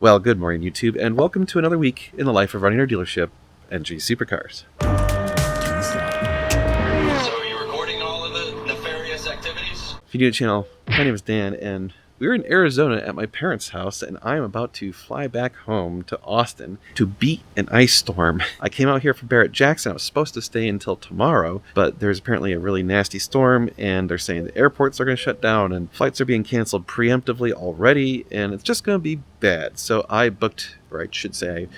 Well, good morning, YouTube, and welcome to another week in the life of running our dealership, NG Supercars. So are you recording all of the nefarious activities? If you're new to the channel, my name is Dan, and we're in Arizona at my parents' house, and I'm about to fly back home to Austin to beat an ice storm. I came out here for Barrett-Jackson. I was supposed to stay until tomorrow, but there's apparently a really nasty storm, and they're saying the airports are going to shut down, and flights are being canceled preemptively already, and it's just going to be bad. So I booked, or I should say, I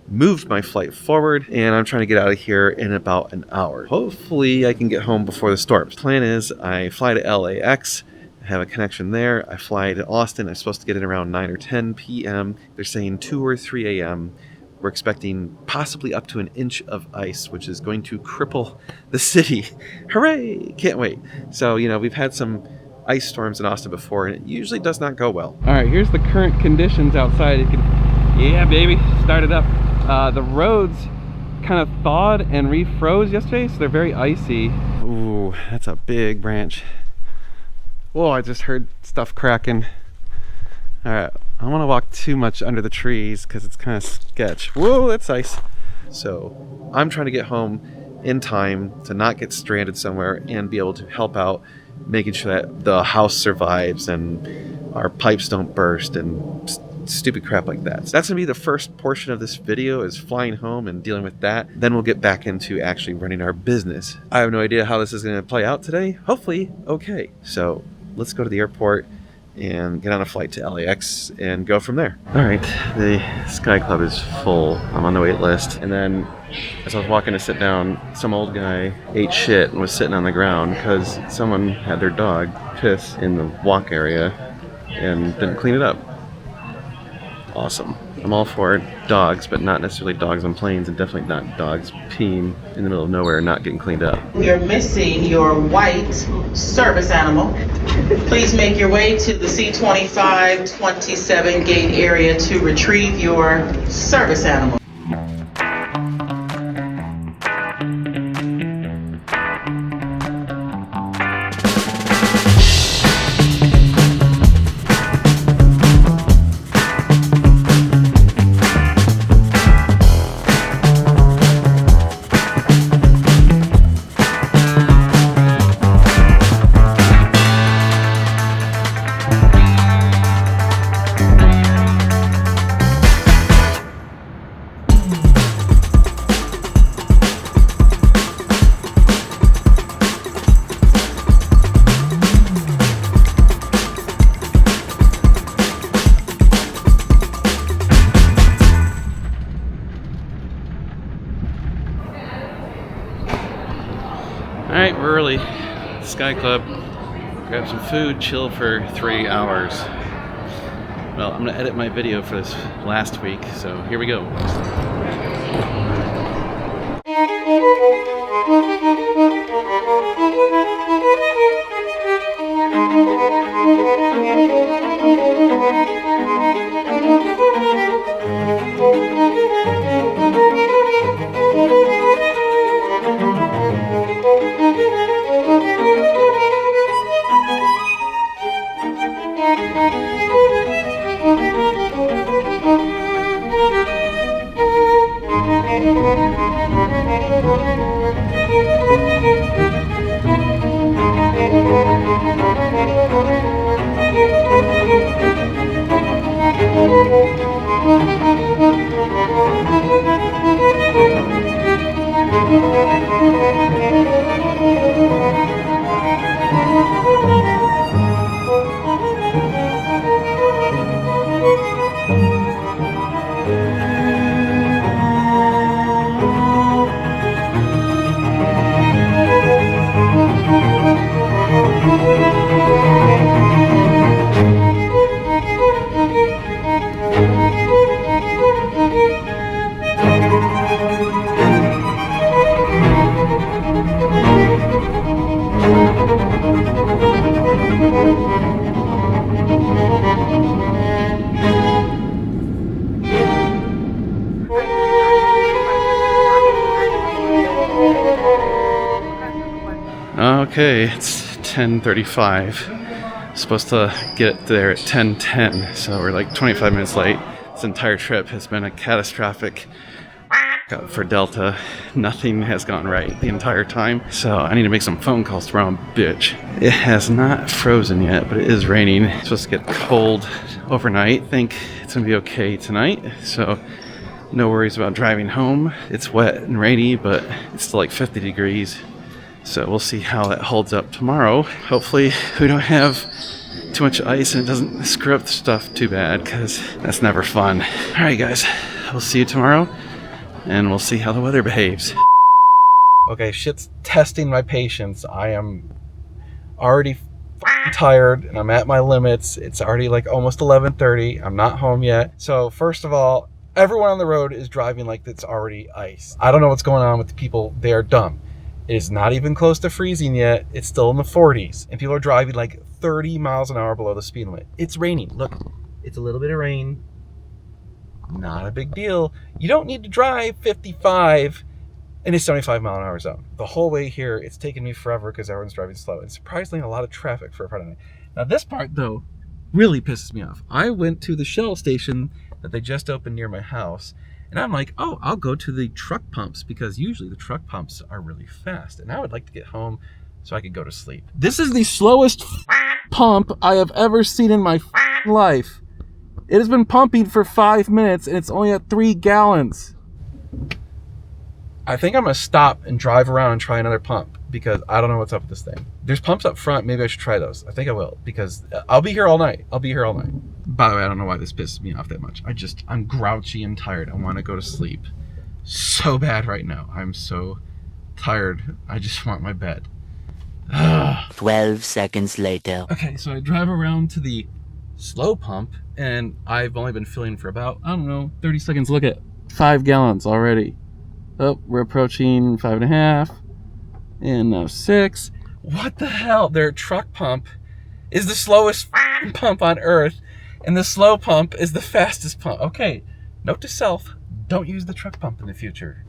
moved my flight forward, and I'm trying to get out of here in about an hour. Hopefully I can get home before the storm. Plan is I fly to LAX, have a connection there. I fly to Austin. I'm supposed to get in around 9 or 10 p.m. They're saying 2 or 3 a.m. We're expecting possibly up to an inch of ice, which is going to cripple the city. Hooray! Can't wait. So, we've had some ice storms in Austin before, and it usually does not go well. All right, here's the current conditions outside. Yeah, baby, start it up. The roads kind of thawed and refroze yesterday, so they're very icy. Ooh, that's a big branch. Whoa, I just heard stuff cracking. All right, I don't want to walk too much under the trees because it's kind of sketch. Whoa, that's ice. So I'm trying to get home in time to not get stranded somewhere and be able to help out, making sure that the house survives and our pipes don't burst and stupid crap like that. So that's gonna be the first portion of this video, is flying home and dealing with that. Then we'll get back into actually running our business. I have no idea how this is gonna play out today. Hopefully okay. So let's go to the airport and get on a flight to LAX and go from there. All right, the Sky Club is full. I'm on the wait list. And then as I was walking to sit down, some old guy ate shit and was sitting on the ground because someone had their dog piss in the walk area and didn't clean it up. Awesome. I'm all for dogs, but not necessarily dogs on planes, and definitely not dogs peeing in the middle of nowhere and not getting cleaned up. You're missing your white service animal. Please make your way to the C2527 gate area to retrieve your service animal. Alright, we're early. Sky Club. Grab some food, chill for 3 hours. Well, I'm going to edit my video for this last week, so here we go. Okay, it's 10:35. Supposed to get there at 10:10, so we're like 25 minutes late. This entire trip has been a catastrophic for Delta. Nothing has gone right the entire time, so I need to make some phone calls tomorrow, bitch. It has not frozen yet, but it is raining. It's supposed to get cold overnight. I think it's gonna be okay tonight, so no worries about driving home. It's wet and rainy, but it's still like 50 degrees, so we'll see how that holds up tomorrow. Hopefully we don't have too much ice and it doesn't screw up the stuff too bad, because that's never fun. All right, guys, we'll see you tomorrow, and we'll see how the weather behaves. Okay, shit's testing my patience. I am already tired and I'm at my limits. It's already like almost 11:30. I'm not home yet. So first of all, everyone on the road is driving like it's already ice. I don't know what's going on with the people. They are dumb. It is not even close to freezing yet. It's still in the 40s. And people are driving like 30 miles an hour below the speed limit. It's raining. Look, it's a little bit of rain. Not a big deal. You don't need to drive 55 in a 75-mile-an-hour zone. The whole way here, it's taken me forever because everyone's driving slow. And surprisingly, a lot of traffic for a Friday night. Now, this part, though, really pisses me off. I went to the Shell station that they just opened near my house, and I'm like, oh, I'll go to the truck pumps, because usually the truck pumps are really fast, and I would like to get home so I could go to sleep. This is the slowest pump I have ever seen in my life. It has been pumping for 5 minutes, and it's only at 3 gallons. I think I'm going to stop and drive around and try another pump, because I don't know what's up with this thing. There's pumps up front. Maybe I should try those. I think I will, because I'll be here all night. By the way, I don't know why this pisses me off that much. I'm grouchy and tired. I want to go to sleep so bad right now. I'm so tired. I just want my bed. 12 seconds later. Okay, so I drive around to the slow pump, and I've only been filling for about, 30 seconds. Look at 5 gallons already. Oh, we're approaching 5.5, and now 6. What the hell? Their truck pump is the slowest pump on earth, and the slow pump is the fastest pump. Okay, note to self, don't use the truck pump in the future.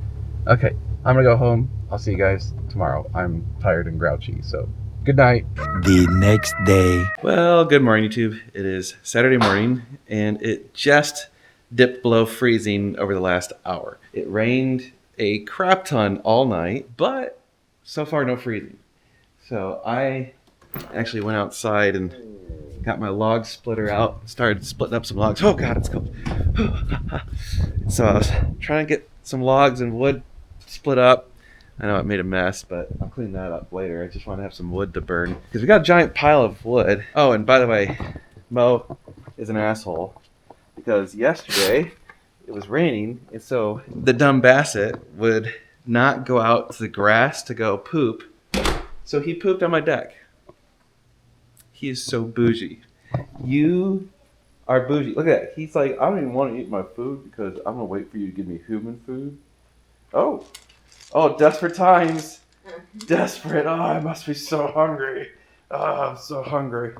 Okay, I'm gonna go home. I'll see you guys tomorrow. I'm tired and grouchy, so good night. The next day. Well, good morning, YouTube. It is Saturday morning, and it just dipped below freezing over the last hour. It rained a crap ton all night, but so far no freezing. So I actually went outside and got my log splitter out, started splitting up some logs. Oh God, it's cold. So I was trying to get some logs and wood split up. I know it made a mess, but I'll clean that up later. I just want to have some wood to burn, because we got a giant pile of wood. Oh, and by the way, Mo is an asshole, because yesterday it was raining, and so the dumb Basset would not go out to the grass to go poop, so he pooped on my deck. He is so bougie. You are bougie. Look at that. He's like, I don't even want to eat my food because I'm going to wait for you to give me human food. Oh, desperate times. Desperate. Oh, I must be so hungry. Oh, I'm so hungry.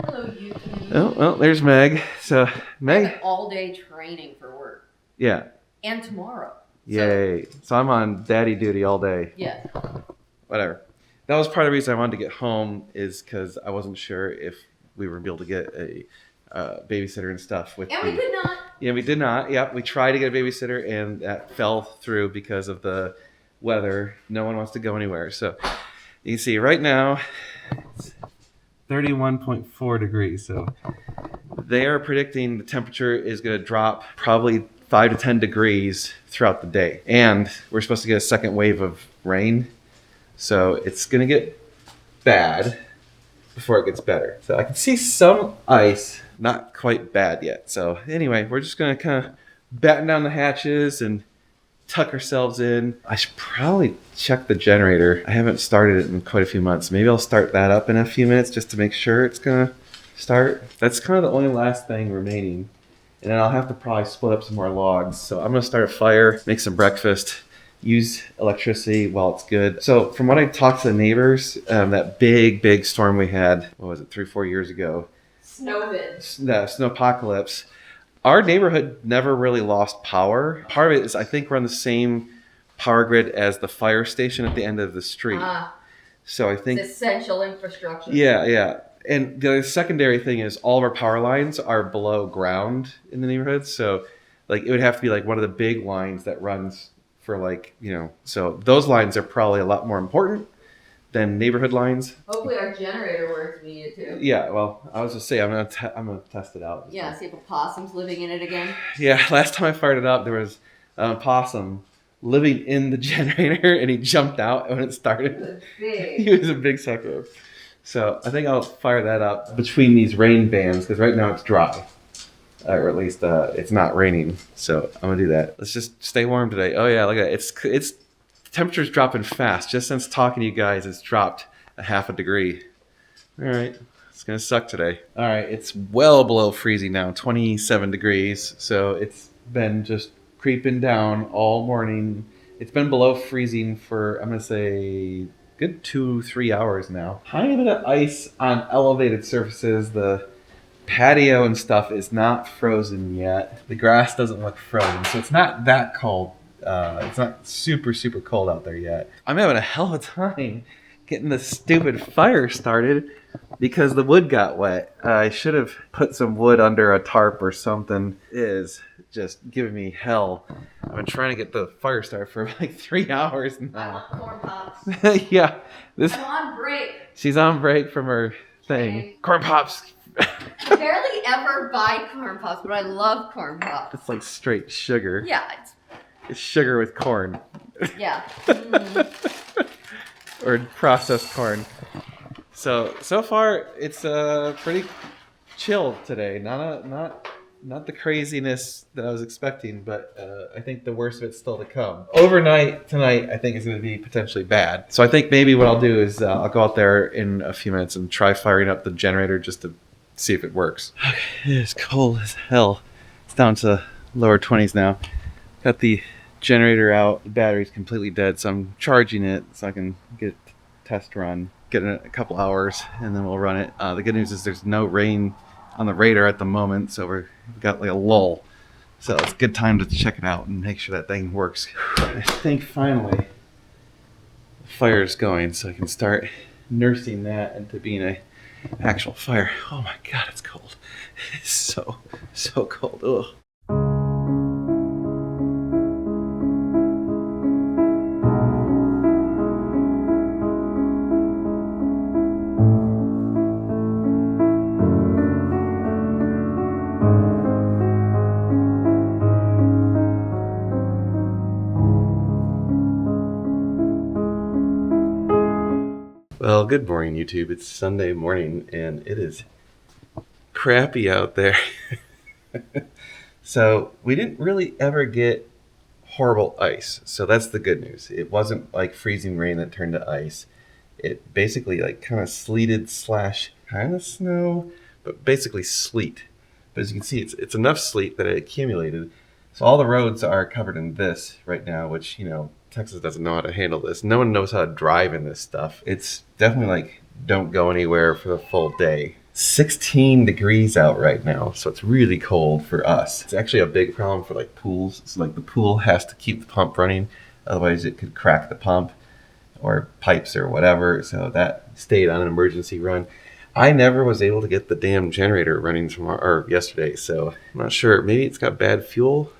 Hello, YouTube. Oh, well, there's Meg. So, Meg. All day training for work. Yeah. And tomorrow. Yay. So I'm on daddy duty all day. Yeah. Whatever. That was part of the reason I wanted to get home, is because I wasn't sure if we were able to get a babysitter and stuff. And we could not. Yeah, we did not. Yeah, we tried to get a babysitter, and that fell through because of the weather. No one wants to go anywhere. So you can see right now it's 31.4 degrees. So they are predicting the temperature is going to drop probably 5 to 10 degrees throughout the day. And we're supposed to get a second wave of rain. So it's going to get bad before it gets better. So I can see some ice, not quite bad yet. So anyway, we're just going to kind of batten down the hatches and tuck ourselves in. I should probably check the generator. I haven't started it in quite a few months. Maybe I'll start that up in a few minutes just to make sure it's going to start. That's kind of the only last thing remaining. And then I'll have to probably split up some more logs. So I'm going to start a fire, make some breakfast, use electricity while it's good. So from what I talked to the neighbors, that big storm we had, 3-4 years ago? Snowpocalypse. Our neighborhood never really lost power. Part of it is I think we're on the same power grid as the fire station at the end of the street. So I think it's essential infrastructure. Yeah. And the secondary thing is all of our power lines are below ground in the neighborhood. So Like it would have to be like one of the big lines that runs for like, you know, so those lines are probably a lot more important than neighborhood lines. Hopefully our generator works. We need it to. Yeah, well, I was just saying I'm gonna test it out. Yeah, see if a possum's living in it again. Yeah, last time I fired it up, there was a possum living in the generator, and he jumped out when it started. It's big. He was a big sucker. So I think I'll fire that up between these rain bands because right now it's dry, or at least it's not raining. So I'm gonna do that. Let's just stay warm today. Oh yeah, look at it. It's temperature's dropping fast. Just since talking to you guys, it's dropped a half a degree. All right, it's gonna suck today. All right, it's well below freezing now, 27 degrees. So it's been just creeping down all morning. It's been below freezing for, I'm gonna say, good 2-3 hours now. Tiny bit of ice on elevated surfaces. The patio and stuff is not frozen yet. The grass doesn't look frozen, so it's not that cold. It's not super cold out there yet. I'm having a hell of a time getting this stupid fire started because the wood got wet. I should have put some wood under a tarp or something. It is just giving me hell. I've been trying to get the fire started for like 3 hours I now. want corn pops. Yeah, this I'm on break. she's on break from her thing. Okay. Corn pops. I barely ever buy corn pops, but I love corn pops. It's like straight sugar. Yeah, It's sugar with corn yeah. or processed corn. So far it's pretty chill today. Not the craziness that I was expecting, but I think the worst of it's still to come. Overnight tonight, I think is going to be potentially bad. So I think maybe what I'll do is I'll go out there in a few minutes and try firing up the generator just to see if it works. Okay, it is cold as hell. It's down to lower 20s now. Got the generator out. The battery's completely dead, so I'm charging it so I can get it to test run. Get it in a couple hours, and then we'll run it. The good news is there's no rain on the radar at the moment, so we've got like a lull. So it's a good time to check it out and make sure that thing works. I think finally the fire is going, so I can start nursing that into being a actual fire. Oh my god, it's cold. It's so cold. Ugh. Well, good morning, YouTube. It's Sunday morning, and it is crappy out there. So we didn't really ever get horrible ice. So that's the good news. It wasn't like freezing rain that turned to ice. It basically like kind of sleeted / kind of snow, but basically sleet. But as you can see, it's enough sleet that it accumulated. So all the roads are covered in this right now, which, you know, Texas doesn't know how to handle this. No one knows how to drive in this stuff. It's definitely like don't go anywhere for the full day. 16 degrees out right now, so it's really cold for us. It's actually a big problem for like pools. So like the pool has to keep the pump running, otherwise it could crack the pump or pipes or whatever. So that stayed on an emergency run. I never was able to get the damn generator running yesterday, so I'm not sure. Maybe it's got bad fuel.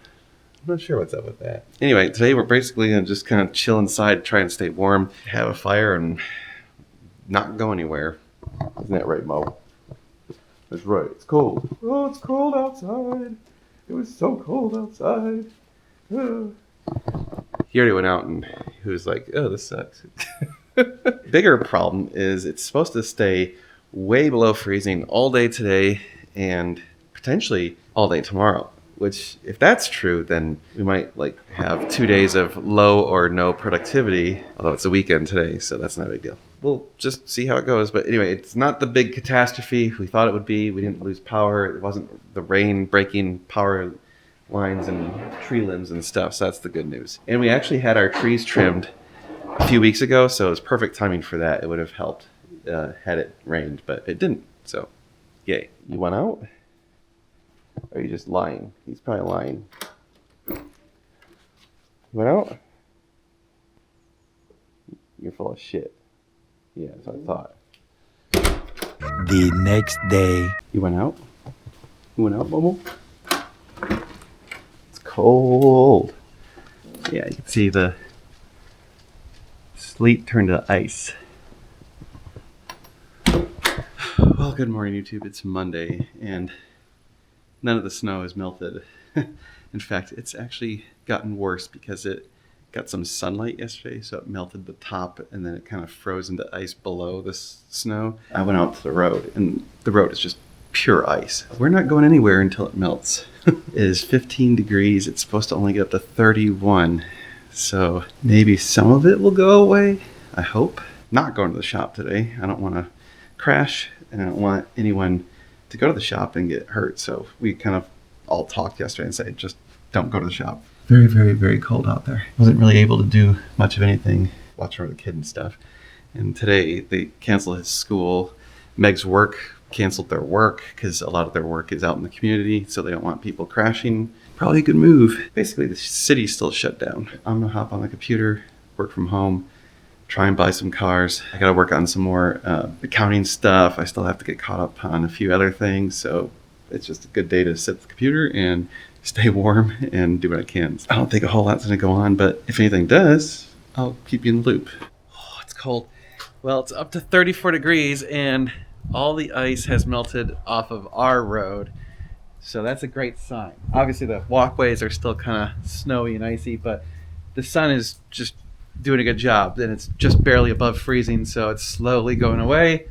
I'm not sure what's up with that. Anyway, today we're basically going to just kind of chill inside, try and stay warm, have a fire, and not go anywhere. Isn't that right, Mo? That's right. It's cold. Oh, it's cold outside. It was so cold outside. Oh. He already went out and he was like, oh, this sucks. Bigger problem is it's supposed to stay way below freezing all day today and potentially all day tomorrow. Which, if that's true, then we might like have 2 days of low or no productivity, although it's a weekend today, so that's not a big deal. We'll just see how it goes. But anyway, it's not the big catastrophe we thought it would be. We didn't lose power. It wasn't the rain breaking power lines and tree limbs and stuff, so that's the good news. And we actually had our trees trimmed a few weeks ago, so it was perfect timing for that. It would have helped had it rained, but it didn't, so yay. You went out? Or are you just lying? He's probably lying. Went out? You're full of shit. Yeah, that's what I thought. The next day. You went out? You went out, Momo? It's cold. Yeah, you can see the sleet turned to ice. Well, good morning, YouTube. It's Monday, and none of the snow has melted. In fact, it's actually gotten worse because it got some sunlight yesterday, so it melted the top, and then it kind of froze into ice below the snow. I went out to the road, and the road is just pure ice. We're not going anywhere until it melts. It is 15 degrees. It's supposed to only get up to 31, so maybe some of it will go away, I hope. Not going to the shop today. I don't want to crash, and I don't want anyone to go to the shop and get hurt, so we kind of all talked yesterday and said, just don't go to the shop. Very, very, very cold out there. Wasn't really able to do much of anything, watching over the kid and stuff. And today they canceled his school. Meg's work canceled their work because a lot of their work is out in the community, so they don't want people crashing. Probably a good move. Basically, the city's still shut down. I'm gonna hop on the computer, work from home, try and buy some cars. I gotta work on some more accounting stuff. I still have to get caught up on a few other things, so it's just a good day to sit at the computer and stay warm and do what I can. I don't think a whole lot's gonna go on, but if anything does, I'll keep you in the loop. Oh, it's cold. Well, it's up to 34 degrees and all the ice has melted off of our road. So that's a great sign. Obviously the walkways are still kind of snowy and icy, but the sun is just doing a good job, and it's just barely above freezing, so it's slowly going away.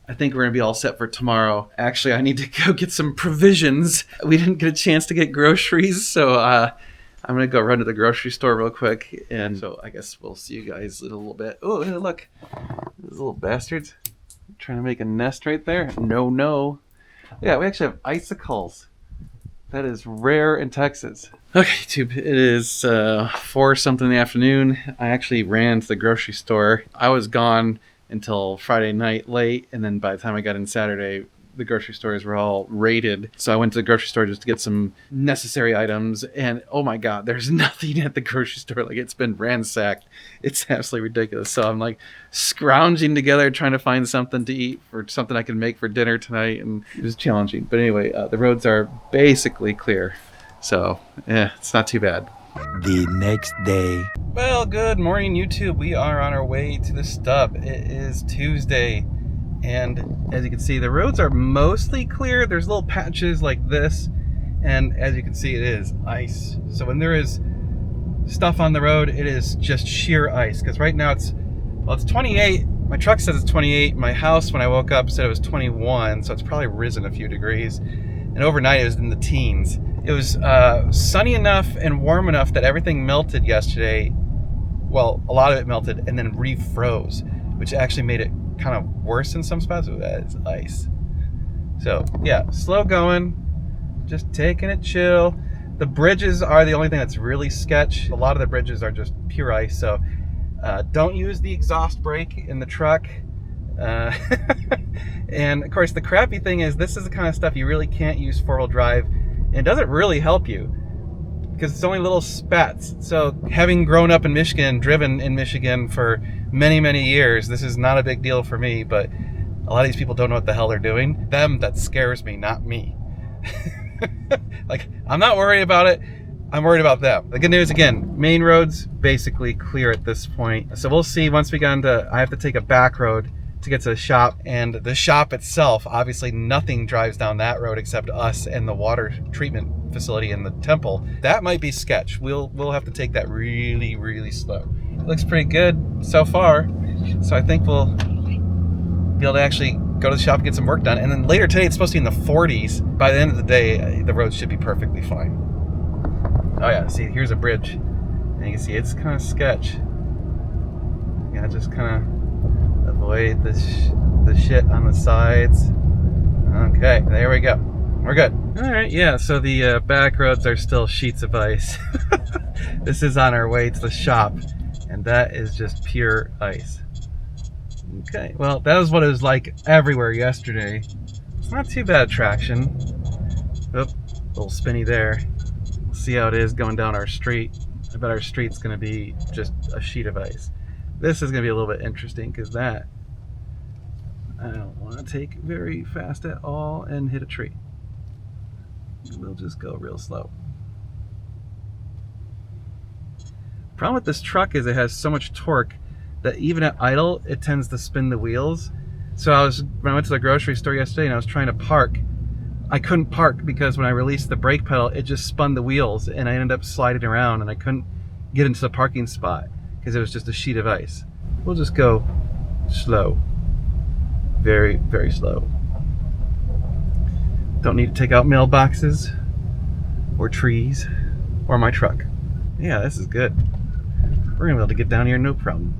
I think we're gonna be all set for tomorrow. Actually, I need to go get some provisions. We didn't get a chance to get groceries, so I'm gonna go run to the grocery store real quick, and so I guess we'll see you guys in a little bit. Oh, hey, look, those little bastards trying to make a nest right there. No. Yeah, we actually have icicles. That is rare in Texas. Okay, YouTube, it is 4 something in the afternoon. I actually ran to the grocery store. I was gone until Friday night late, and then by the time I got in Saturday, the grocery stores were all raided. So I went to the grocery store just to get some necessary items, and oh my god, there's nothing at the grocery store. Like, it's been ransacked. It's absolutely ridiculous. So I'm like scrounging together trying to find something to eat or something I can make for dinner tonight, and it was challenging. But anyway, the roads are basically clear, so it's not too bad. The next day. Well, good morning, YouTube. We are on our way to the stub. It is Tuesday, and as you can see, the roads are mostly clear. There's little patches like this, and as you can see, it is ice. So when there is stuff on the road, it is just sheer ice, because right now it's 28. My truck says it's 28. My house, when I woke up, said it was 21, so it's probably risen a few degrees. And overnight, it was in the teens. It was sunny enough and warm enough that everything melted yesterday. Well, a lot of it melted and then refroze, which actually made it kind of worse in some spots. That is ice. So yeah, slow going, just taking it chill. The bridges are the only thing that's really sketch. A lot of the bridges are just pure ice, so don't use the exhaust brake in the truck. And of course, the crappy thing is this is the kind of stuff you really can't use four-wheel drive, and it doesn't really help you because it's only little spats. So having grown up in Michigan, driven in Michigan for many years, this is not a big deal for me, but a lot of these people don't know what the hell they're doing. Them, that scares me, not me. Like, I'm not worried about it. I'm worried about them. The good news, again, main roads basically clear at this point. So we'll see once we get into, I have to take a back road to get to the shop, and the shop itself, obviously nothing drives down that road except us and the water treatment facility in the temple. That might be sketch. We'll have to take that really slow. It looks pretty good so far, so I think we'll be able to actually go to the shop and get some work done. And then later today, it's supposed to be in the 40s. By the end of the day, the roads should be perfectly fine. Oh yeah, see, here's a bridge, and you can see it's kind of sketch. Yeah, just kind of avoid the shit on the sides. Okay, there we go. We're good. All right, yeah, so the back roads are still sheets of ice. This is on our way to the shop, and that is just pure ice. Okay, well, that was what it was like everywhere yesterday. It's not too bad traction. Oop, a little spinny there. We'll see how it is going down our street. I bet our street's gonna be just a sheet of ice. This is going to be a little bit interesting because that I don't want to take very fast at all and hit a tree. We'll just go real slow. Problem with this truck is it has so much torque that even at idle, it tends to spin the wheels. So when I went to the grocery store yesterday and I was trying to park, I couldn't park because when I released the brake pedal, it just spun the wheels and I ended up sliding around and I couldn't get into the parking spot because it was just a sheet of ice. We'll just go slow. Very, very slow. Don't need to take out mailboxes or trees or my truck. Yeah, this is good. We're gonna be able to get down here no problem.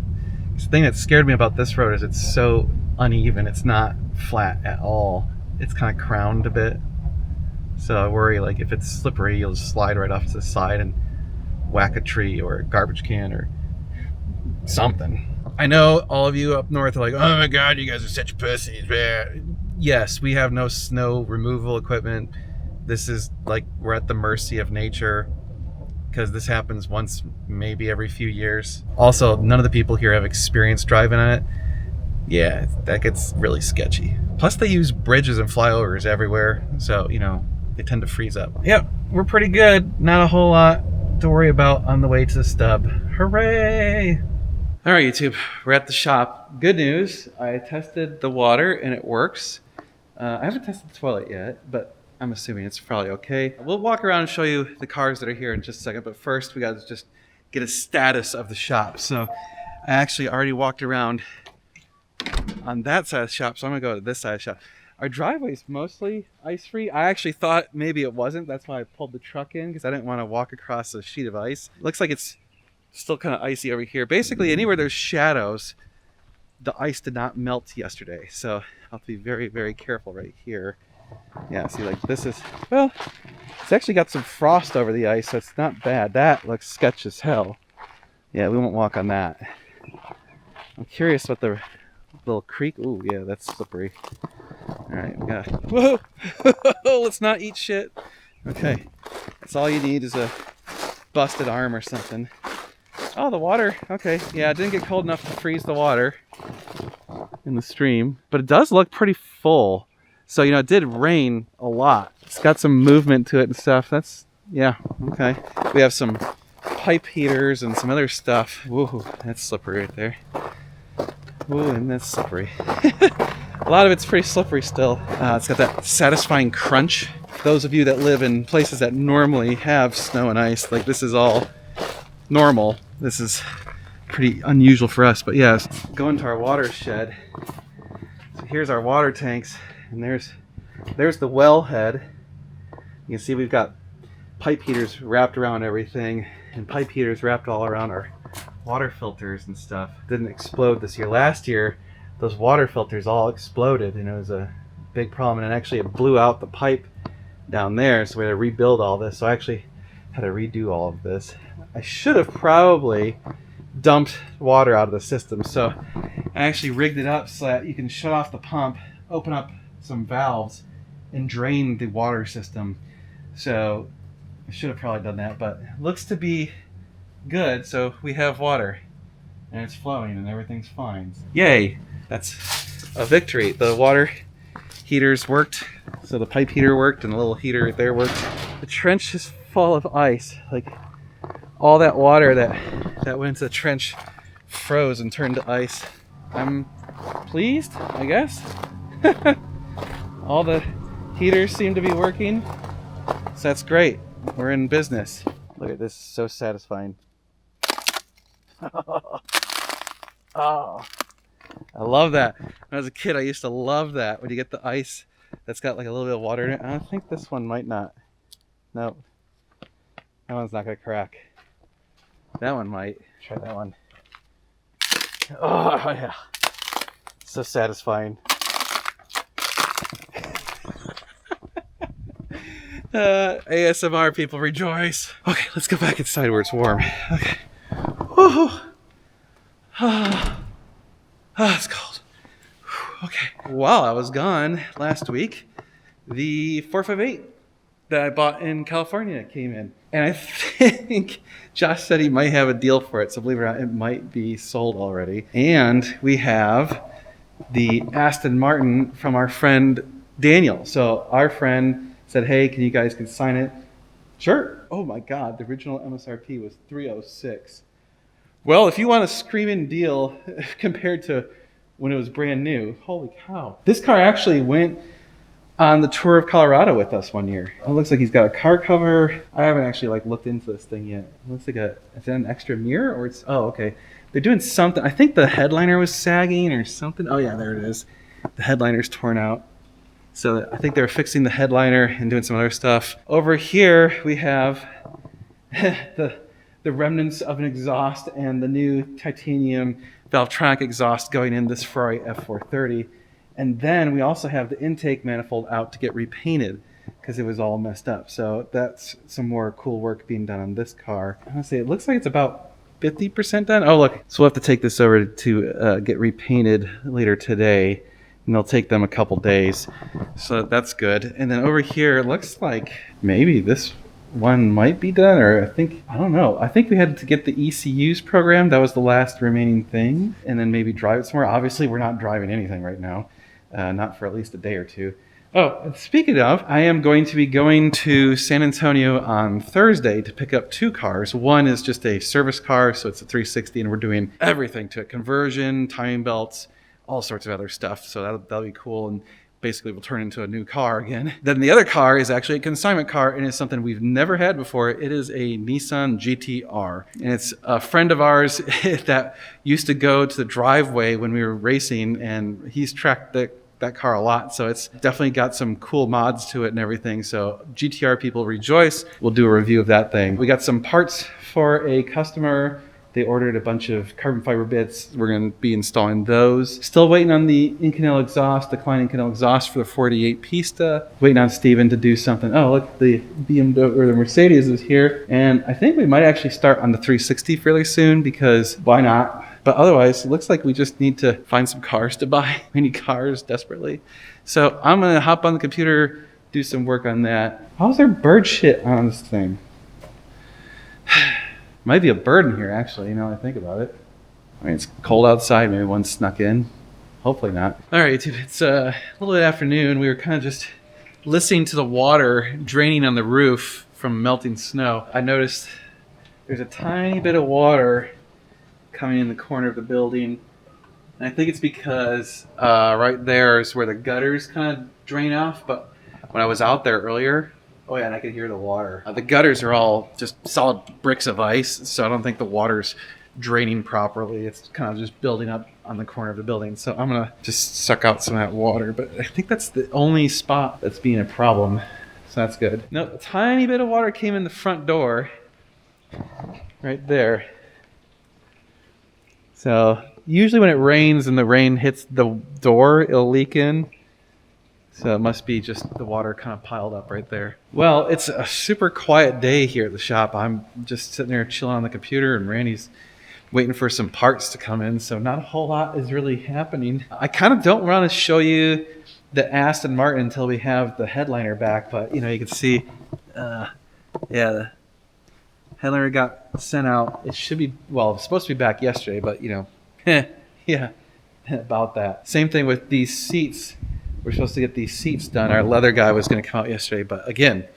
The thing that scared me about this road is it's so uneven. It's not flat at all. It's kind of crowned a bit. So I worry like if it's slippery, you'll just slide right off to the side and whack a tree or a garbage can or something. I know all of you up north are like, oh my God, you guys are such pussies. Yes, we have no snow removal equipment. This is like, we're at the mercy of nature because this happens once, maybe every few years. Also, none of the people here have experience driving on it. Yeah, that gets really sketchy. Plus they use bridges and flyovers everywhere. So, you know, they tend to freeze up. Yep, we're pretty good. Not a whole lot to worry about on the way to the stub. Hooray! All right, YouTube, we're at the shop. Good news, I tested the water and it works. I haven't tested the toilet yet, but I'm assuming it's probably okay. We'll walk around and show you the cars that are here in just a second, but first we gotta just get a status of the shop. So I actually already walked around on that side of the shop, so I'm gonna go to this side of the shop. Our driveway's mostly ice-free. I actually thought maybe it wasn't. That's why I pulled the truck in, because I didn't want to walk across a sheet of ice. Looks like it's still kind of icy over here. Basically, anywhere there's shadows, the ice did not melt yesterday. So I'll have to be very, very careful right here. Yeah, see, like this is, well, it's actually got some frost over the ice, so it's not bad. That looks sketch as hell. Yeah, we won't walk on that. I'm curious what the little creek, ooh, yeah, that's slippery. All right, we got, whoa, let's not eat shit. Okay, that's all you need is a busted arm or something. Oh, the water, okay. Yeah, it didn't get cold enough to freeze the water in the stream, but it does look pretty full. So, you know, it did rain a lot. It's got some movement to it and stuff. That's, yeah, okay. We have some pipe heaters and some other stuff. Whoa, that's slippery right there. Whoa, and that's slippery. A lot of it's pretty slippery still. It's got that satisfying crunch. Those of you that live in places that normally have snow and ice, like this is all normal. This is pretty unusual for us, but yeah, going to our water shed. So here's our water tanks, and there's the well head. You can see we've got pipe heaters wrapped around everything, and pipe heaters wrapped all around our water filters and stuff. Didn't explode this year. Last year, those water filters all exploded, and it was a big problem, and actually it blew out the pipe down there, so we had to rebuild all this. So I actually had to redo all of this. I should have probably dumped water out of the system, so I actually rigged it up so that you can shut off the pump, open up some valves, and drain the water system. So I should have probably done that, but it looks to be good. So we have water and it's flowing and everything's fine. Yay, that's a victory. The water heaters worked, so the pipe heater worked and the little heater right there worked. The trench is full of ice. Like all that water that went into the trench froze and turned to ice. I'm pleased, I guess. All the heaters seem to be working, so that's great. We're in business. Look at this, so satisfying. Oh, I love that. When I was a kid, I used to love that when you get the ice that's got like a little bit of water in it. I think this one might not. No, that one's not gonna crack. That one might. Try that one. Oh yeah, so satisfying. ASMR people rejoice. Okay, let's go back inside where it's warm. Okay. It's cold. Okay. While I was gone last week, the 458 that I bought in California came in. And I think Josh said he might have a deal for it. So believe it or not, it might be sold already. And we have the Aston Martin from our friend Daniel. So our friend said, hey, can you guys consign it? Sure. Oh my God, the original MSRP was $306. Well, if you want a screaming deal compared to when it was brand new, holy cow. This car actually went on the tour of Colorado with us one year. It looks like he's got a car cover. I haven't actually looked into this thing yet. It looks like is that an extra mirror or it's, oh, okay. They're doing something. I think the headliner was sagging or something. Oh yeah, there it is. The headliner's torn out. So I think they're fixing the headliner and doing some other stuff. Over here we have the remnants of an exhaust and the new titanium Valvetronic exhaust going in this Ferrari F430. And then we also have the intake manifold out to get repainted because it was all messed up. So that's some more cool work being done on this car. Honestly, it looks like it's about 50% done. Oh, look. So we'll have to take this over to get repainted later today. And they'll take them a couple days. So that's good. And then over here, it looks like maybe this one might be done, or I don't know. I think we had to get the ECUs program. That was the last remaining thing. And then maybe drive it somewhere. Obviously, we're not driving anything right now. Not for at least a day or two. Oh, speaking of, I am going to be going to San Antonio on Thursday to pick up 2 cars. One is just a service car, so it's a 360, and we're doing everything to it. Conversion, timing belts, all sorts of other stuff. So that'll be cool, and basically we'll turn into a new car again. Then the other car is actually a consignment car, and it's something we've never had before. It is a Nissan GT-R, and it's a friend of ours that used to go to the driveway when we were racing, and he's tracked that car a lot, so it's definitely got some cool mods to it and everything. So GTR people rejoice. We'll do a review of that thing. We got some parts for a customer. They ordered a bunch of carbon fiber bits. We're going to be installing those. Still waiting on the Inconel exhaust, the Klein Inconel exhaust for the 48 Pista. Waiting on Steven to do something. Oh, look, the BMW or the Mercedes is here. And I think we might actually start on the 360 fairly soon because why not? But otherwise, it looks like we just need to find some cars to buy. We need cars desperately. So I'm going to hop on the computer, do some work on that. How's there bird shit on this thing? Might be a bird in here, actually, now that I think about it. I mean, it's cold outside. Maybe one snuck in. Hopefully not. All right, YouTube, it's a little bit afternoon. We were kind of just listening to the water draining on the roof from melting snow. I noticed there's a tiny bit of water coming in the corner of the building. And I think it's because right there is where the gutters kind of drain off. But when I was out there earlier, oh yeah, and I could hear the water. The gutters are all just solid bricks of ice, so I don't think the water's draining properly. It's kind of just building up on the corner of the building. So I'm going to just suck out some of that water. But I think that's the only spot that's being a problem. So that's good. No, a tiny bit of water came in the front door right there. So usually when it rains and the rain hits the door, it'll leak in. So it must be just the water kind of piled up right there. Well, it's a super quiet day here at the shop. I'm just sitting there chilling on the computer, and Randy's waiting for some parts to come in. So not a whole lot is really happening. I kind of don't want to show you the Aston Martin until we have the headliner back. But, you can see, the headliner got sent out. It should be, well, it's supposed to be back yesterday, but, yeah, about that. Same thing with these seats. We're supposed to get these seats done. Our leather guy was going to come out yesterday, but again,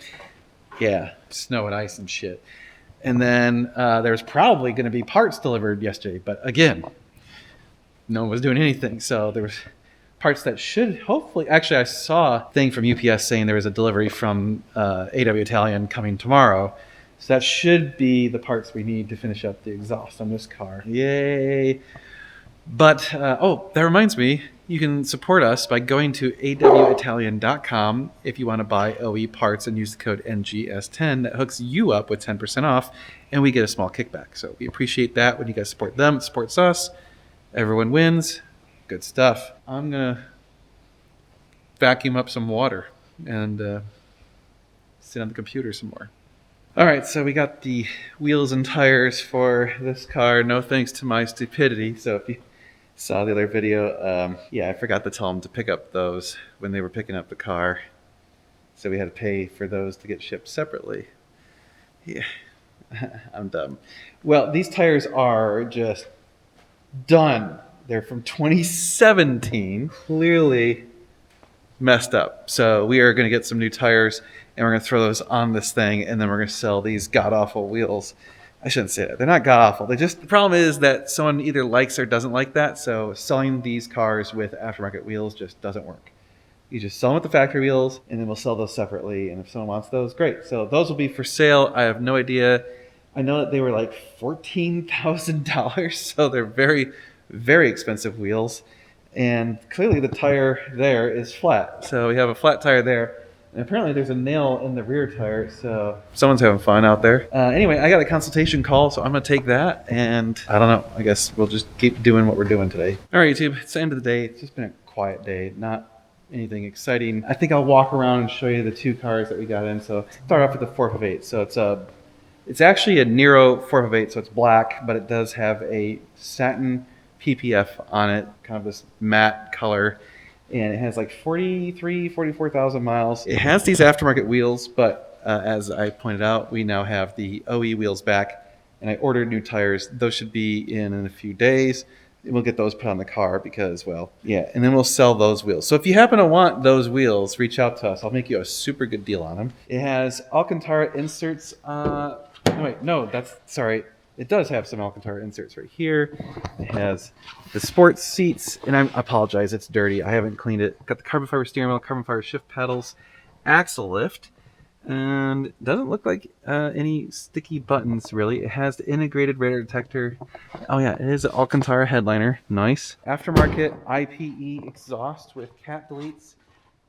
yeah, snow and ice and shit. And then there's probably going to be parts delivered yesterday, but again, no one was doing anything. So there was parts that should hopefully, actually I saw a thing from UPS saying there was a delivery from AW Italian coming tomorrow. So that should be the parts we need to finish up the exhaust on this car. Yay. But, that reminds me, you can support us by going to awitalian.com if you want to buy OE parts and use the code NGS10. That hooks you up with 10% off, and we get a small kickback. So we appreciate that when you guys support them. It supports us. Everyone wins. Good stuff. I'm going to vacuum up some water and sit on the computer some more. All right, so we got the wheels and tires for this car. No thanks to my stupidity. So if you saw the other video, I forgot to tell them to pick up those when they were picking up the car. So we had to pay for those to get shipped separately. Yeah, I'm dumb. Well, these tires are just done. They're from 2017. Clearly messed up. So we are going to get some new tires, and we're going to throw those on this thing, and then we're going to sell these god-awful wheels. I shouldn't say that. They're not god-awful. The problem is that someone either likes or doesn't like that, so selling these cars with aftermarket wheels just doesn't work. You just sell them with the factory wheels, and then we'll sell those separately, and if someone wants those, great. So those will be for sale. I have no idea. I know that they were like $14,000, so they're very, very expensive wheels. And clearly the tire there is flat. So we have a flat tire there. And apparently there's a nail in the rear tire, so someone's having fun out there. Anyway, I got a consultation call, so I'm going to take that. And I don't know. I guess we'll just keep doing what we're doing today. All right, YouTube. It's the end of the day. It's just been a quiet day. Not anything exciting. I think I'll walk around and show you the two cars that we got in. So start off with the 458. So it's actually a Nero 458, so it's black, but it does have a satin PPF on it, kind of this matte color. And it has like 44,000 miles. It has these aftermarket wheels, but as I pointed out, we now have the OE wheels back, and I ordered new tires. Those should be in a few days. We'll get those put on the car because, well, yeah, and then we'll sell those wheels. So if you happen to want those wheels, reach out to us. I'll make you a super good deal on them. It has Alcantara inserts. It does have some Alcantara inserts right here. It has the sports seats, and I apologize, it's dirty. I haven't cleaned it. Got the carbon fiber steering wheel, carbon fiber shift pedals, axle lift, and it doesn't look like any sticky buttons, really. It has the integrated radar detector. Oh yeah, it is an Alcantara headliner. Nice. Aftermarket IPE exhaust with cat deletes.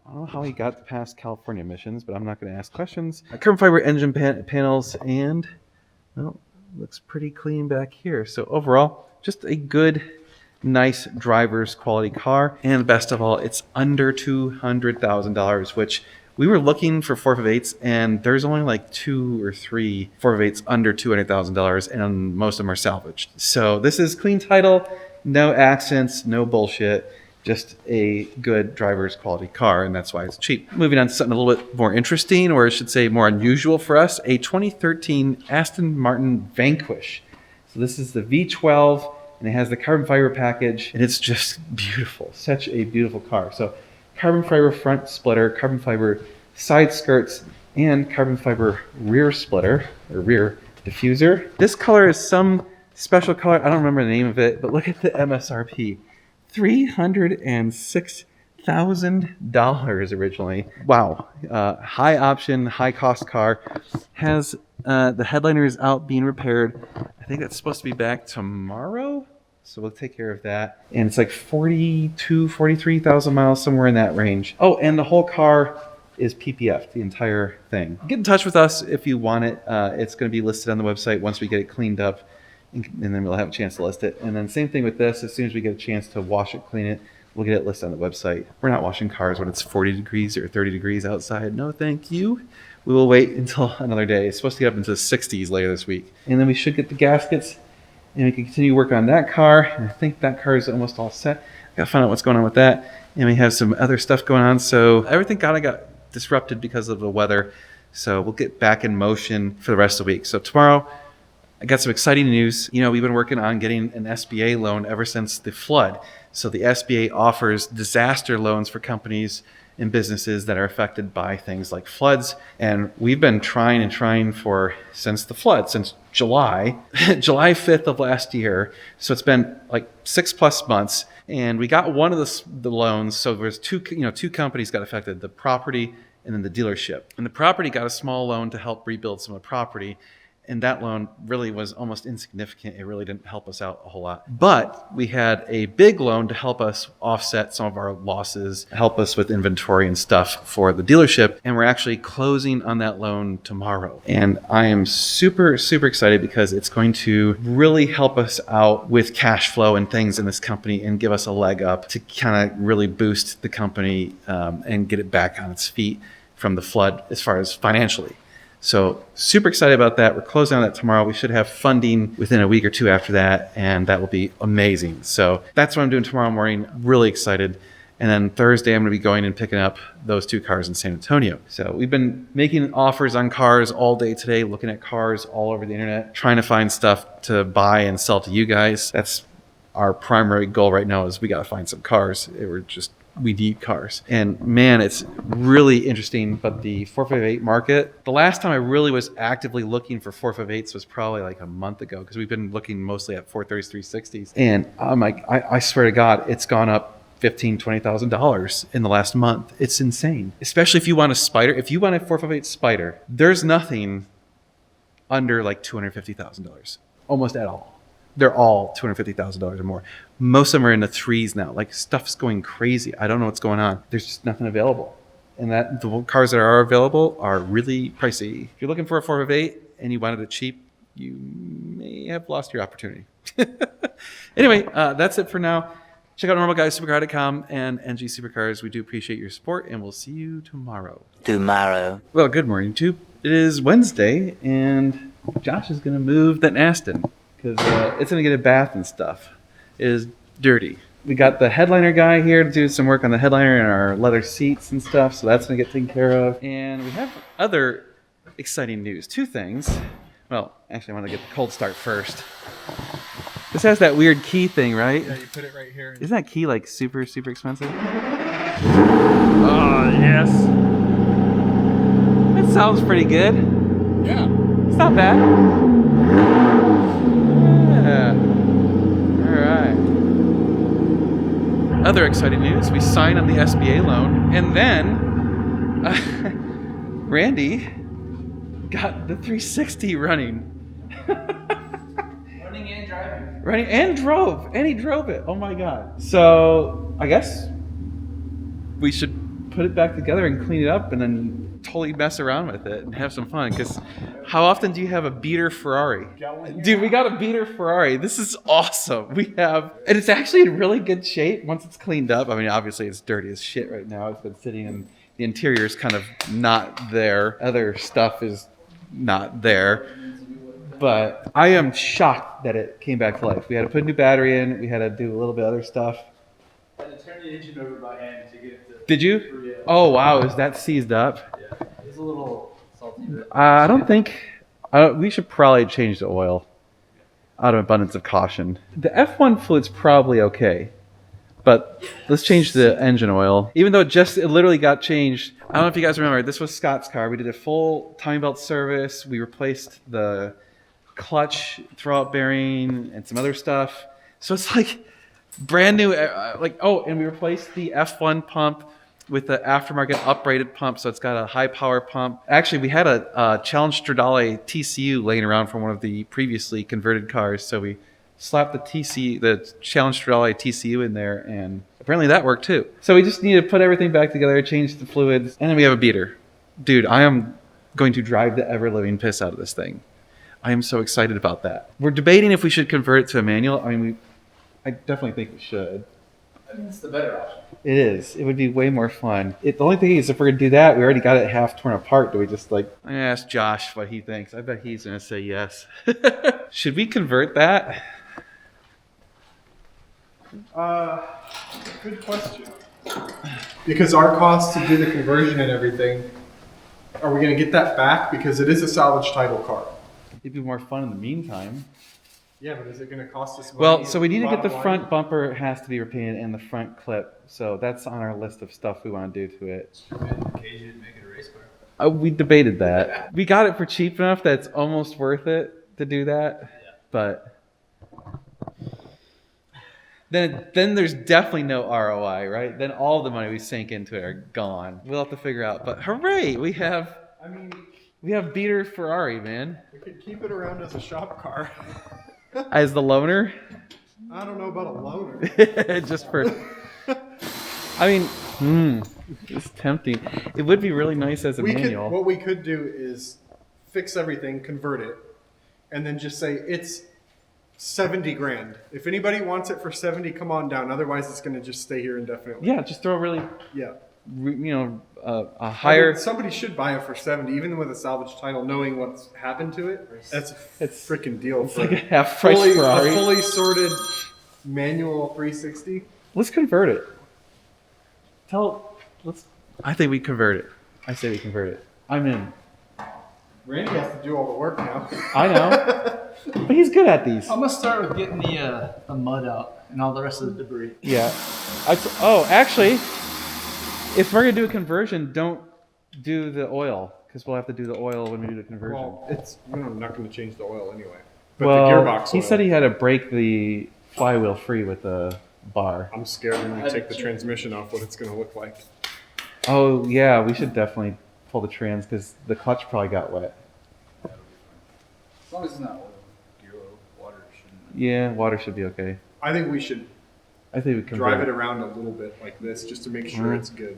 I don't know how he got past California emissions, but I'm not going to ask questions. Carbon fiber engine panels, and, well, looks pretty clean back here. So overall, just a good, nice driver's quality car. And best of all, it's under $200,000, which we were looking for 458s, and there's only like 2 or 3 458s under $200,000, and most of them are salvaged. So this is clean title, no accents, no bullshit. Just a good driver's quality car, and that's why it's cheap. Moving on to something a little bit more interesting, or I should say more unusual for us, a 2013 Aston Martin Vanquish. So this is the V12, and it has the carbon fiber package, and it's just beautiful. Such a beautiful car. So carbon fiber front splitter, carbon fiber side skirts, and carbon fiber rear splitter, or rear diffuser. This color is some special color. I don't remember the name of it, but look at the MSRP. $306,000 originally. Wow. High option, high cost car. Has the headliner is out being repaired. I think that's supposed to be back tomorrow. So we'll take care of that. And it's like 43,000 miles, somewhere in that range. Oh, and the whole car is PPF, the entire thing. Get in touch with us if you want it. It's going to be listed on the website once we get it cleaned up. And then we'll have a chance to list it. And then same thing with this. As soon as we get a chance to wash it, clean it, we'll get it listed on the website. We're not washing cars when it's 40 degrees or 30 degrees outside. No, thank you. We will wait until another day. It's supposed to get up into the 60s later this week. And then we should get the gaskets, and we can continue work on that car. And I think that car is almost all set. I got to find out what's going on with that. And we have some other stuff going on. So everything kind of got disrupted because of the weather. So we'll get back in motion for the rest of the week. So tomorrow, I got some exciting news. You know, we've been working on getting an SBA loan ever since the flood. So the SBA offers disaster loans for companies and businesses that are affected by things like floods. And we've been trying since the flood, since July 5th of last year. So it's been like 6+ months. And we got one of the loans. So there's two companies got affected, the property and then the dealership. And the property got a small loan to help rebuild some of the property. And that loan really was almost insignificant. It really didn't help us out a whole lot. But we had a big loan to help us offset some of our losses, help us with inventory and stuff for the dealership. And we're actually closing on that loan tomorrow. And I am super, super excited because it's going to really help us out with cash flow and things in this company and give us a leg up to kind of really boost the company and get it back on its feet from the flood as far as financially. So super excited about that. We're closing on that tomorrow. We should have funding within a week or two after that, and that will be amazing. So that's what I'm doing tomorrow morning. Really excited. And then Thursday, I'm going to be going and picking up those 2 cars in San Antonio. So we've been making offers on cars all day today, looking at cars all over the internet, trying to find stuff to buy and sell to you guys. That's our primary goal right now is we got to find some cars. We're just we need cars. And man, it's really interesting. But the 458 market, the last time I really was actively looking for 458s was probably like a month ago, because we've been looking mostly at 430s, 360s. And I'm like, I swear to God, it's gone up $15,000-$20,000 in the last month. It's insane. Especially if you want a Spider. If you want a 458 Spider, there's nothing under like $250,000, almost at all. They're all $250,000 or more. Most of them are in the threes now. Like, stuff's going crazy. I don't know what's going on. There's just nothing available. And that the cars that are available are really pricey. If you're looking for a 458 and you wanted it cheap, you may have lost your opportunity. Anyway, that's it for now. Check out normalguysupercar.com and NG Supercars. We do appreciate your support, and we'll see you tomorrow. Well, good morning, YouTube. It is Wednesday, and Josh is going to move that Aston, because it's going to get a bath and stuff. It is dirty. We got the headliner guy here to do some work on the headliner and our leather seats and stuff, so that's going to get taken care of. And we have other exciting news. Two things. Well, actually, I want to get the cold start first. This has that weird key thing, right? Yeah, you put it right here. Isn't that key like super, super expensive? Oh, yes. That sounds pretty good. Yeah. It's not bad. Yeah. All right. Other exciting news. We signed on the SBA loan, and then Randy got the 360 running. Running and drove, and he drove it. Oh my God. So I guess we should put it back together and clean it up and then totally mess around with it and have some fun. Because how often do you have a beater Ferrari? Dude, we got a beater Ferrari. This is awesome. We have, and it's actually in really good shape once it's cleaned up. I mean, obviously it's dirty as shit right now. It's been sitting in, the interior is kind of not there. Other stuff is not there. But I am shocked that it came back to life. We had to put a new battery in. We had to do a little bit of other stuff. I had to turn the engine over by hand to get it to... Did you? Oh, wow. Is that seized up? Yeah. It's a little salty. I don't think... we should probably change the oil out of abundance of caution. The F1 fluid's probably okay. But let's change the engine oil. Even though it literally got changed. I don't know if you guys remember. This was Scott's car. We did a full timing belt service. We replaced the clutch, throwout bearing, and some other stuff. So it's like brand new. And we replaced the F1 pump with the aftermarket uprated pump. So it's got a high power pump. Actually, we had a Challenge Stradale TCU laying around from one of the previously converted cars. So we slapped the Challenge Stradale TCU in there, and apparently that worked too. So we just need to put everything back together, change the fluids, and then we have a beater. Dude, I am going to drive the ever-living piss out of this thing. I am so excited about that. We're debating if we should convert it to a manual. I mean, I definitely think we should. I mean, it's the better option. It is. It would be way more fun. The only thing is, if we're going to do that, we already got it half torn apart. Do we just I'm going to ask Josh what he thinks. I bet he's going to say yes. Should we convert that? Good question. Because our cost to do the conversion and everything, are we going to get that back? Because it is a salvage title car. It'd be more fun in the meantime. Yeah, but is it going to cost us money? Well, so we need to get the Bottom front line? bumper. It has to be repainted, and the front clip. So that's on our list of stuff we want to do to it. Occasion to make it a race car. We debated that. We got it for cheap enough that it's almost worth it to do that. Yeah. But then there's definitely no ROI, right? Then all the money we sank into it are gone. We'll have to figure out. But hooray, we have beater Ferrari, man. We could keep it around as a shop car. As the loaner. I don't know about a loaner. Just for... I mean, it's tempting. It would be really nice as a manual. What we could do is fix everything, convert it, and then just say it's 70 grand. If anybody wants it for 70, come on down. Otherwise, it's going to just stay here indefinitely. Yeah, just throw really, Yeah. a higher... I mean, somebody should buy it for 70, even with a salvage title, knowing what's happened to it. That's a freaking deal. It's like a half-price Ferrari. A fully sorted manual 360. Let's convert it. I think we convert it. I say we convert it. I'm in. Randy has to do all the work now. I know. But he's good at these. I'm gonna start with getting the mud out and all the rest of the debris. Yeah. Actually, If we're gonna do a conversion, don't do the oil because we'll have to do the oil when we do the conversion. Well, we're not going to change the oil anyway. But Well, the gearbox he oil, said he had to break the flywheel free with the bar. I'm scared when we take the transmission off what it's going to look like. Oh yeah, we should definitely pull the trans because the clutch probably got wet. As long as it's not oil, gear oil, water shouldn't. Yeah, water should be okay. I think we should I think we can drive it around a little bit like this just to make sure Mhm. it's good.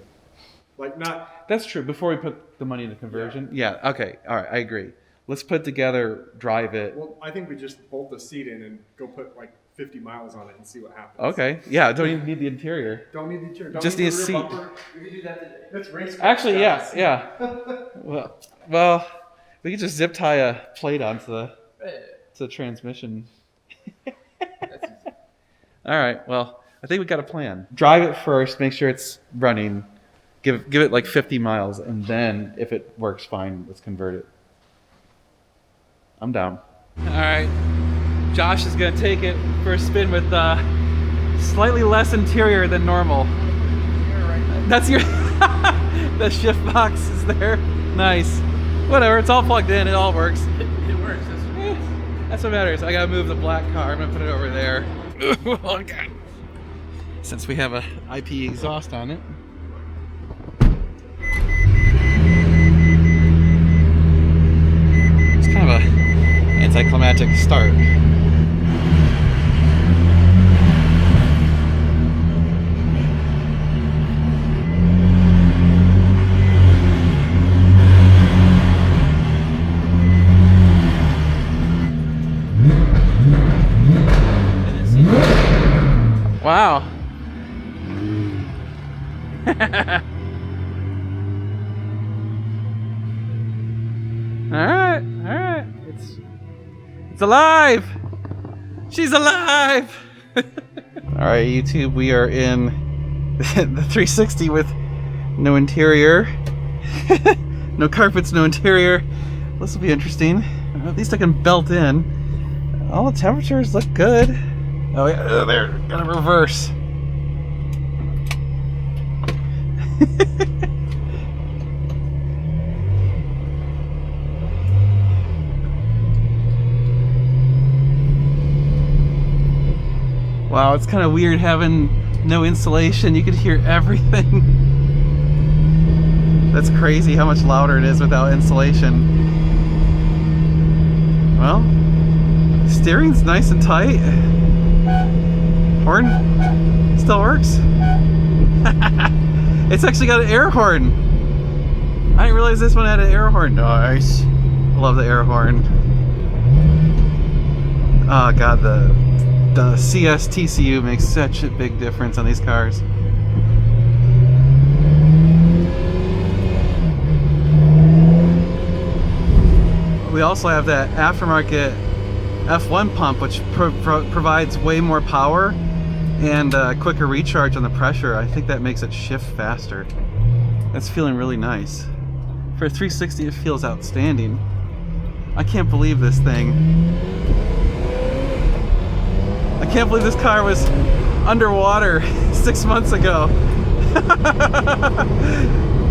Like not That's true. Before we put the money into conversion. Yeah. Okay. All right. I agree. Let's put it together, drive it. well. I think we just bolt the seat in and go put like 50 miles on it and see what happens. Okay. Yeah. Don't even need the interior. Don't need the interior. Don't Just need need the a rear seat. bumper. We could do that today. That's race car Actually, yeah. status. Yeah. Well, we could just zip tie a plate onto the transmission. All right. Well, I think we got a plan. Drive it first. Make sure it's running. Give it like 50 miles, and then if it works fine, let's convert it. I'm down. All right. Josh is gonna take it for a spin with slightly less interior than normal. That's your. The shift box is there. Nice. Whatever. It's all plugged in. It all works. It works. That's what matters. I gotta move the black car. I'm gonna put it over there. Oh, God. Since we have a IP exhaust on it. It's kind of a anticlimactic start. Wow. All right. It's alive. She's alive. All right, YouTube. We are in the 360 with no interior, no carpets, no interior. This will be interesting. At least I can belt in. All the temperatures look good. Oh yeah, there. Gotta reverse. Wow, it's kind of weird having no insulation. You could hear everything. That's crazy how much louder it is without insulation. Well, steering's nice and tight. Horn still works. It's actually got an air horn. I didn't realize this one had an air horn. Nice. Love the air horn. Oh God, the CS TCU makes such a big difference on these cars. We also have that aftermarket F1 pump, which provides way more power and quicker recharge on the pressure. I think that makes it shift faster. That's feeling really nice. For a 360, it feels outstanding. I can't believe this thing. I can't believe this car was underwater 6 months ago.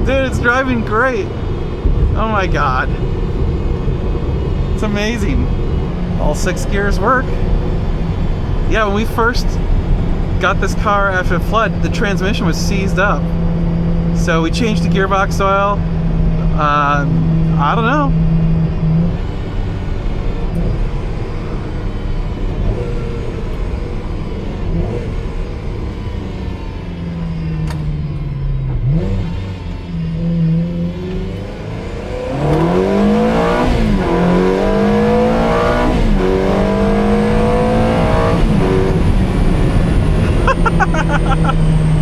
Dude, it's driving great. Oh my God. It's amazing. All 6 gears work. Yeah, when we first got this car after the flood, the transmission was seized up. So we changed the gearbox oil. I don't know.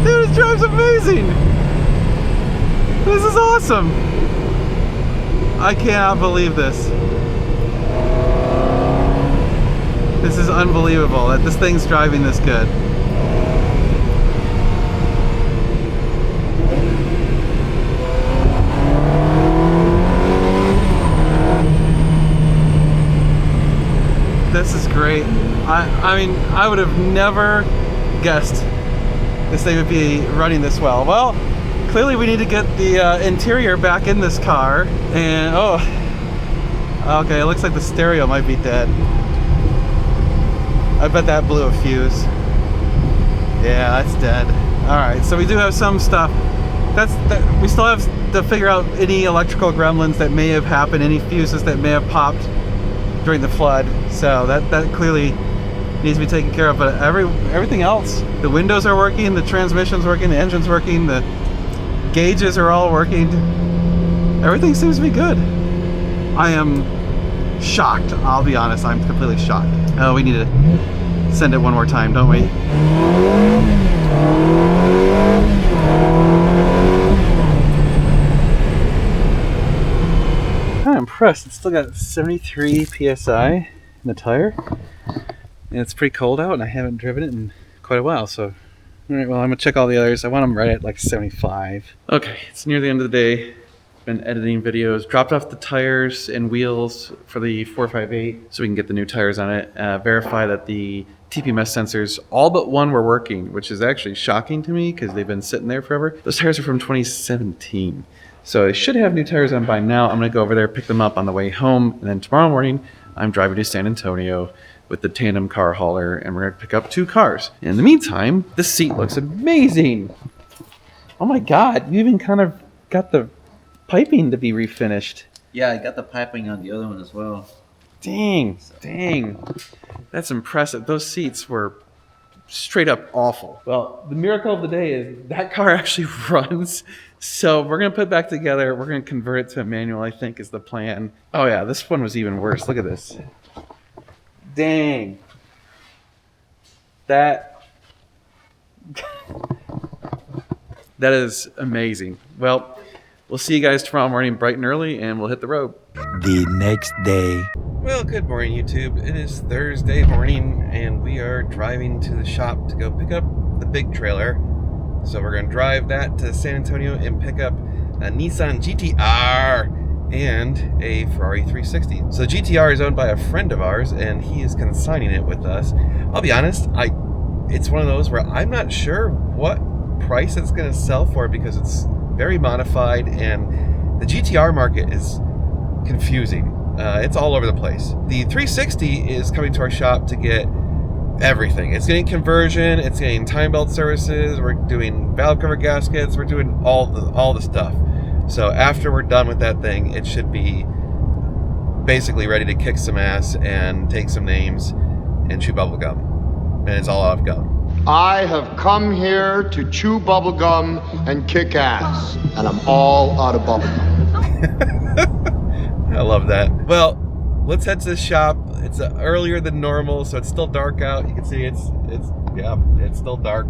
Dude, this drives amazing! This is awesome! I cannot believe this. This is unbelievable that this thing's driving this good. This is great. I mean, I would have never guessed this thing would be running this well. Well, clearly we need to get the interior back in this car. And oh, okay, it looks like the stereo might be dead. I bet that blew a fuse. Yeah, that's dead. All right, so we do have some stuff. We still have to figure out any electrical gremlins that may have happened, any fuses that may have popped during the flood. So that clearly needs to be taken care of. But everything else, the windows are working, the transmission's working, the engine's working, the gauges are all working. Everything seems to be good. I am shocked. I'll be honest, I'm completely shocked. Oh, we need to send it one more time, don't we? I'm impressed. It's still got 73 psi in the tire, and it's pretty cold out, and I haven't driven it in quite a while. So, all right, well, I'm gonna check all the others. I want them right at like 75. Okay, it's near the end of the day. Been editing videos, dropped off the tires and wheels for the 458 so we can get the new tires on it. Verify that the TPMS sensors, all but one, were working, which is actually shocking to me because they've been sitting there forever. Those tires are from 2017. So I should have new tires on by now. I'm gonna go over there, pick them up on the way home, and then tomorrow morning I'm driving to San Antonio with the tandem car hauler, and we're gonna pick up 2 cars. In the meantime, this seat looks amazing. Oh my God, you even kind of got the piping to be refinished. Yeah, I got the piping on the other one as well. Dang. That's impressive. Those seats were straight up awful. Well, the miracle of the day is that car actually runs. So we're going to put it back together. We're going to convert it to a manual, I think, is the plan. Oh yeah, this one was even worse. Look at this. Dang. That is amazing. Well, we'll see you guys tomorrow morning bright and early, and we'll hit the road. The next day. Well, good morning, YouTube. It is Thursday morning, and we are driving to the shop to go pick up the big trailer. So we're going to drive that to San Antonio and pick up a Nissan GTR and a Ferrari 360. So the GTR is owned by a friend of ours, and he is consigning it with us. I'll be honest, it's one of those where I'm not sure what price it's going to sell for because it's very modified, and the GTR market is confusing. It's all over the place. The 360 is coming to our shop to get everything. It's getting conversion, it's getting time belt services, we're doing valve cover gaskets, we're doing all the stuff. So after we're done with that thing, it should be basically ready to kick some ass and take some names and chew bubble gum. And it's all out of gum. I have come here to chew bubblegum and kick ass, and I'm all out of bubblegum. I love that. Well, let's head to the shop. It's earlier than normal, so it's still dark out. You can see it's still dark.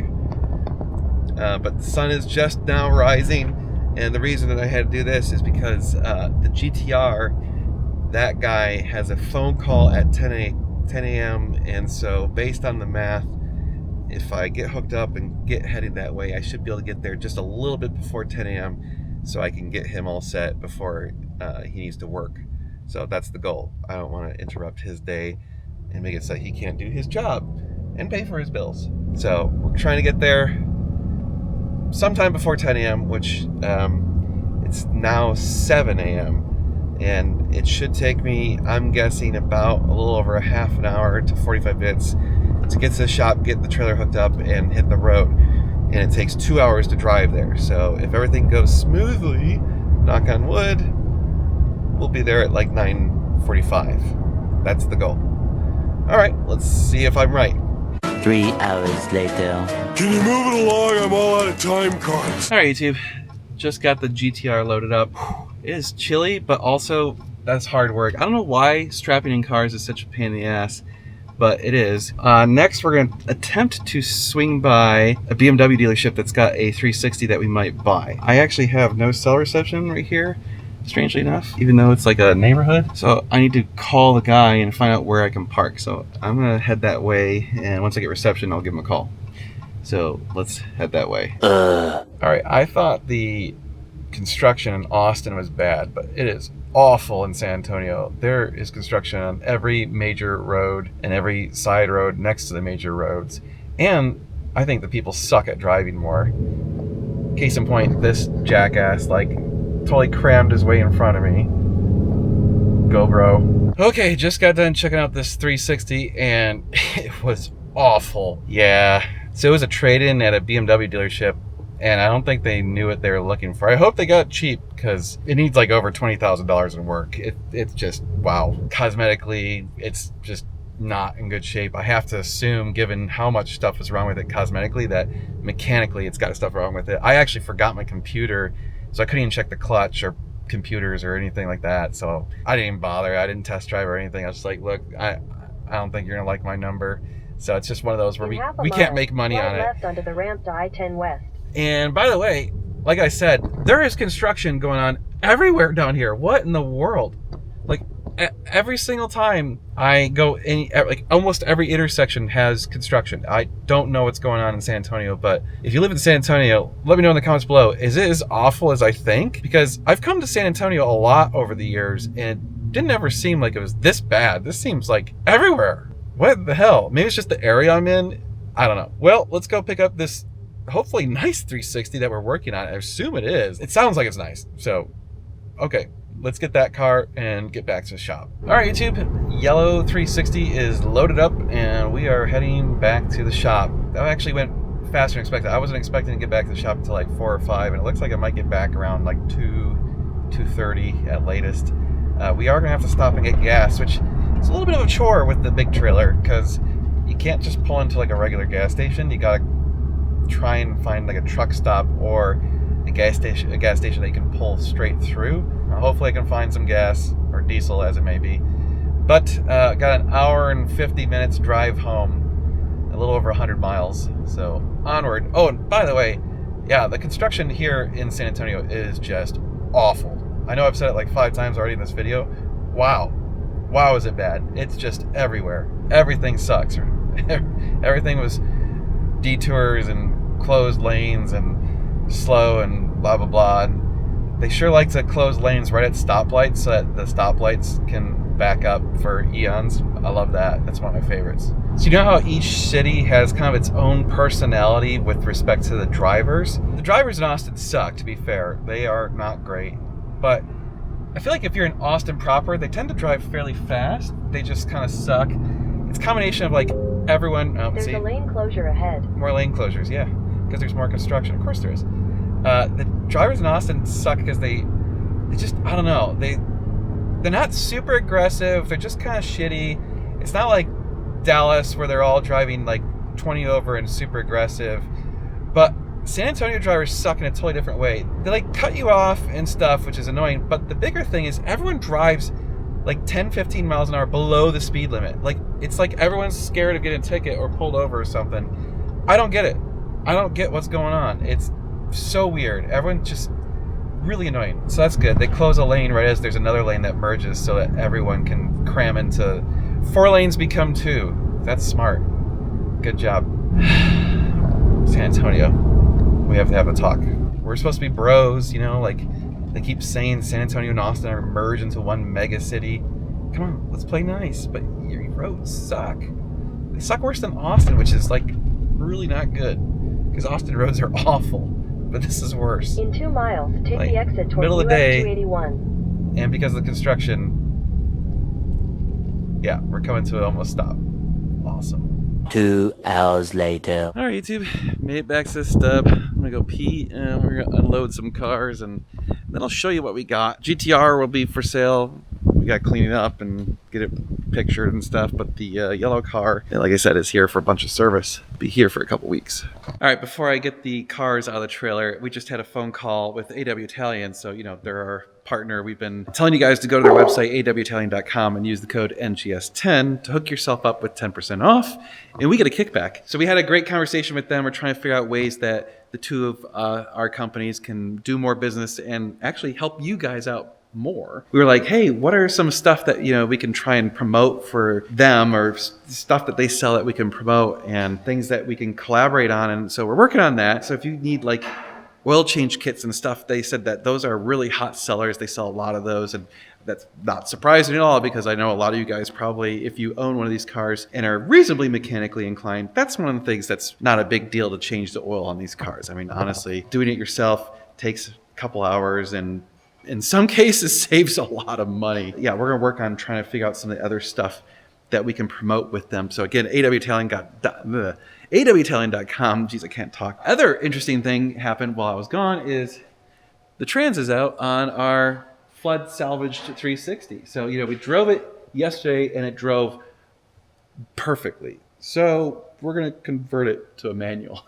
But the sun is just now rising, and the reason that I had to do this is because the GTR, that guy has a phone call at 10 a.m. and so based on the math, if I get hooked up and get headed that way, I should be able to get there just a little bit before 10 a.m. so I can get him all set before he needs to work. So that's the goal. I don't want to interrupt his day and make it so he can't do his job and pay for his bills. So we're trying to get there sometime before 10 a.m., which it's now 7 a.m. And it should take me, I'm guessing, about a little over a half an hour to 45 minutes to get to the shop, get the trailer hooked up, and hit the road. And it takes 2 hours to drive there. So if everything goes smoothly, knock on wood, we'll be there at like 9:45. That's the goal. All right, let's see if I'm right. 3 hours later. Can you move it along? I'm all out of time cards. All right, YouTube, just got the GTR loaded up. It is chilly, but also that's hard work. I don't know why strapping in cars is such a pain in the ass, but it is. Next, we're going to attempt to swing by a BMW dealership that's got a 360 that we might buy. I actually have no cell reception right here, strangely enough, even though it's like a neighborhood. So I need to call the guy and find out where I can park. So I'm going to head that way, and once I get reception, I'll give him a call. So let's head that way. All right, I thought the construction in Austin was bad, but it is awful in San Antonio. There is construction on every major road and every side road next to the major roads. And I think the people suck at driving more. Case in point, this jackass like totally crammed his way in front of me. Go, bro. Okay, just got done checking out this 360 and it was awful. Yeah. So it was a trade-in at a BMW dealership, and I don't think they knew what they were looking for. I hope they got cheap, because it needs like over $20,000 in work. It's just, wow. Cosmetically, it's just not in good shape. I have to assume, given how much stuff was wrong with it cosmetically, that mechanically it's got stuff wrong with it. I actually forgot my computer, so I couldn't even check the clutch or computers or anything like that. So I didn't even bother. I didn't test drive or anything. I was just like, look, I don't think you're gonna like my number. So it's just one of those where we can't make money on it. Left onto the ramp to I-10 West. And by the way, like I said, there is construction going on everywhere down here. What in the world? Like every single time I go in, like almost every intersection has construction. I don't know what's going on in San Antonio, but if you live in San Antonio, let me know in the comments below. Is it as awful as I think? Because I've come to San Antonio a lot over the years, and it didn't ever seem like it was this bad. This seems like everywhere. What the hell? Maybe it's just the area I'm in. I don't know. Well, let's go pick up this hopefully nice 360 that we're working on. I assume it is. It sounds like it's nice. So, okay, let's get that car and get back to the shop. All right, YouTube, yellow 360 is loaded up and we are heading back to the shop. That actually went faster than expected. I wasn't expecting to get back to the shop until like 4 or 5, and it looks like I might get back around like 2:30 at latest. We are gonna have to stop and get gas, which is a little bit of a chore with the big trailer, because you can't just pull into like a regular gas station. You gotta try and find like a truck stop or a gas station that you can pull straight through. Hopefully I can find some gas or diesel, as it may be. But got an hour and 50 minutes drive home, a little over 100 miles. So onward. Oh, and by the way, yeah, the construction here in San Antonio is just awful. I know I've said it like 5 times already in this video. Wow, is it bad? It's just everywhere. Everything sucks. Everything was detours and closed lanes and slow and blah blah blah. And they sure like to close lanes right at stoplights so that the stoplights can back up for eons. I love that. That's one of my favorites. So you know how each city has kind of its own personality with respect to the drivers? The drivers in Austin suck, to be fair. They are not great. But I feel like if you're in Austin proper, they tend to drive fairly fast. They just kind of suck. It's a combination of like everyone. There's a lane closure ahead. More lane closures, yeah, because there's more construction. Of course there is. The drivers in Austin suck because they just, I don't know, they're not super aggressive. They're just kind of shitty. It's not like Dallas where they're all driving like 20 over and super aggressive. But San Antonio drivers suck in a totally different way. They like cut you off and stuff, which is annoying. But the bigger thing is everyone drives like 10, 15 miles an hour below the speed limit. Like, it's like everyone's scared of getting a ticket or pulled over or something. I don't get it. I don't get what's going on. It's so weird. Everyone's just really annoying. So that's good. They close a lane right as there's another lane that merges so that everyone can cram into 4 lanes become 2. That's smart. Good job. San Antonio. We have to have a talk. We're supposed to be bros, you know, like they keep saying San Antonio and Austin are merged into one mega city. Come on, let's play nice. But your roads suck. They suck worse than Austin, which is like really not good, because Austin roads are awful. But this is worse. In 2 miles, take like, the exit towards middle of the US day, 281. And because of the construction, yeah, we're coming to an almost stop. Awesome. 2 hours later. All right, YouTube, made it back to the stub. I'm gonna go pee and we're gonna unload some cars, and then I'll show you what we got. GTR will be for sale. We gotta clean it up and get it pictured and stuff, but the yellow car, like I said, is here for a bunch of service. Be here for a couple weeks. All right, before I get the cars out of the trailer, we just had a phone call with AW Italian, so you know they're our partner. We've been telling you guys to go to their website, awitalian.com, and use the code NGS10 to hook yourself up with 10% off, and we get a kickback. So we had a great conversation with them. We're trying to figure out ways that the two of our companies can do more business and actually help you guys out more. We were like, hey, what are some stuff that, you know, we can try and promote for them, or stuff that they sell that we can promote, and things that we can collaborate on. And so we're working on that. So if you need like oil change kits and stuff, they said that those are really hot sellers. They sell a lot of those, and that's not surprising at all because I know a lot of you guys probably, if you own one of these cars and are reasonably mechanically inclined, that's one of the things that's not a big deal to change the oil on these cars. I mean, honestly, doing it yourself takes a couple hours and in some cases saves a lot of money. Yeah, we're going to work on trying to figure out some of the other stuff that we can promote with them. So again, awtailing.com. Geez, I can't talk. Other interesting thing happened while I was gone is the trans is out on our flood salvaged 360. So, we drove it yesterday and it drove perfectly. So we're going to convert it to a manual.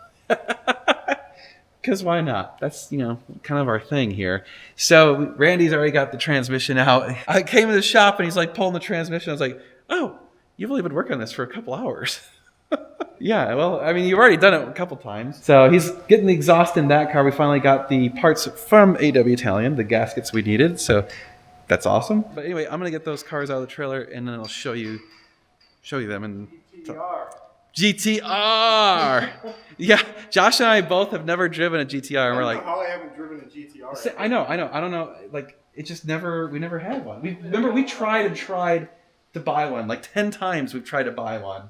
Because why not? That's, kind of our thing here. So Randy's already got the transmission out. I came to the shop and he's like pulling the transmission. I was like, oh, you've only been working on this for a couple hours. Yeah, well, I mean, you've already done it a couple times. So he's getting the exhaust in that car. We finally got the parts from AW Italian, the gaskets we needed. So that's awesome. But anyway, I'm going to get those cars out of the trailer and then I'll show you them. And GTR. Yeah, Josh and I both have never driven a GTR, and we're like, how I haven't driven a GTR. I know. I don't know. Like, it just we never had one. We tried to buy one. Like 10 times we've tried to buy one,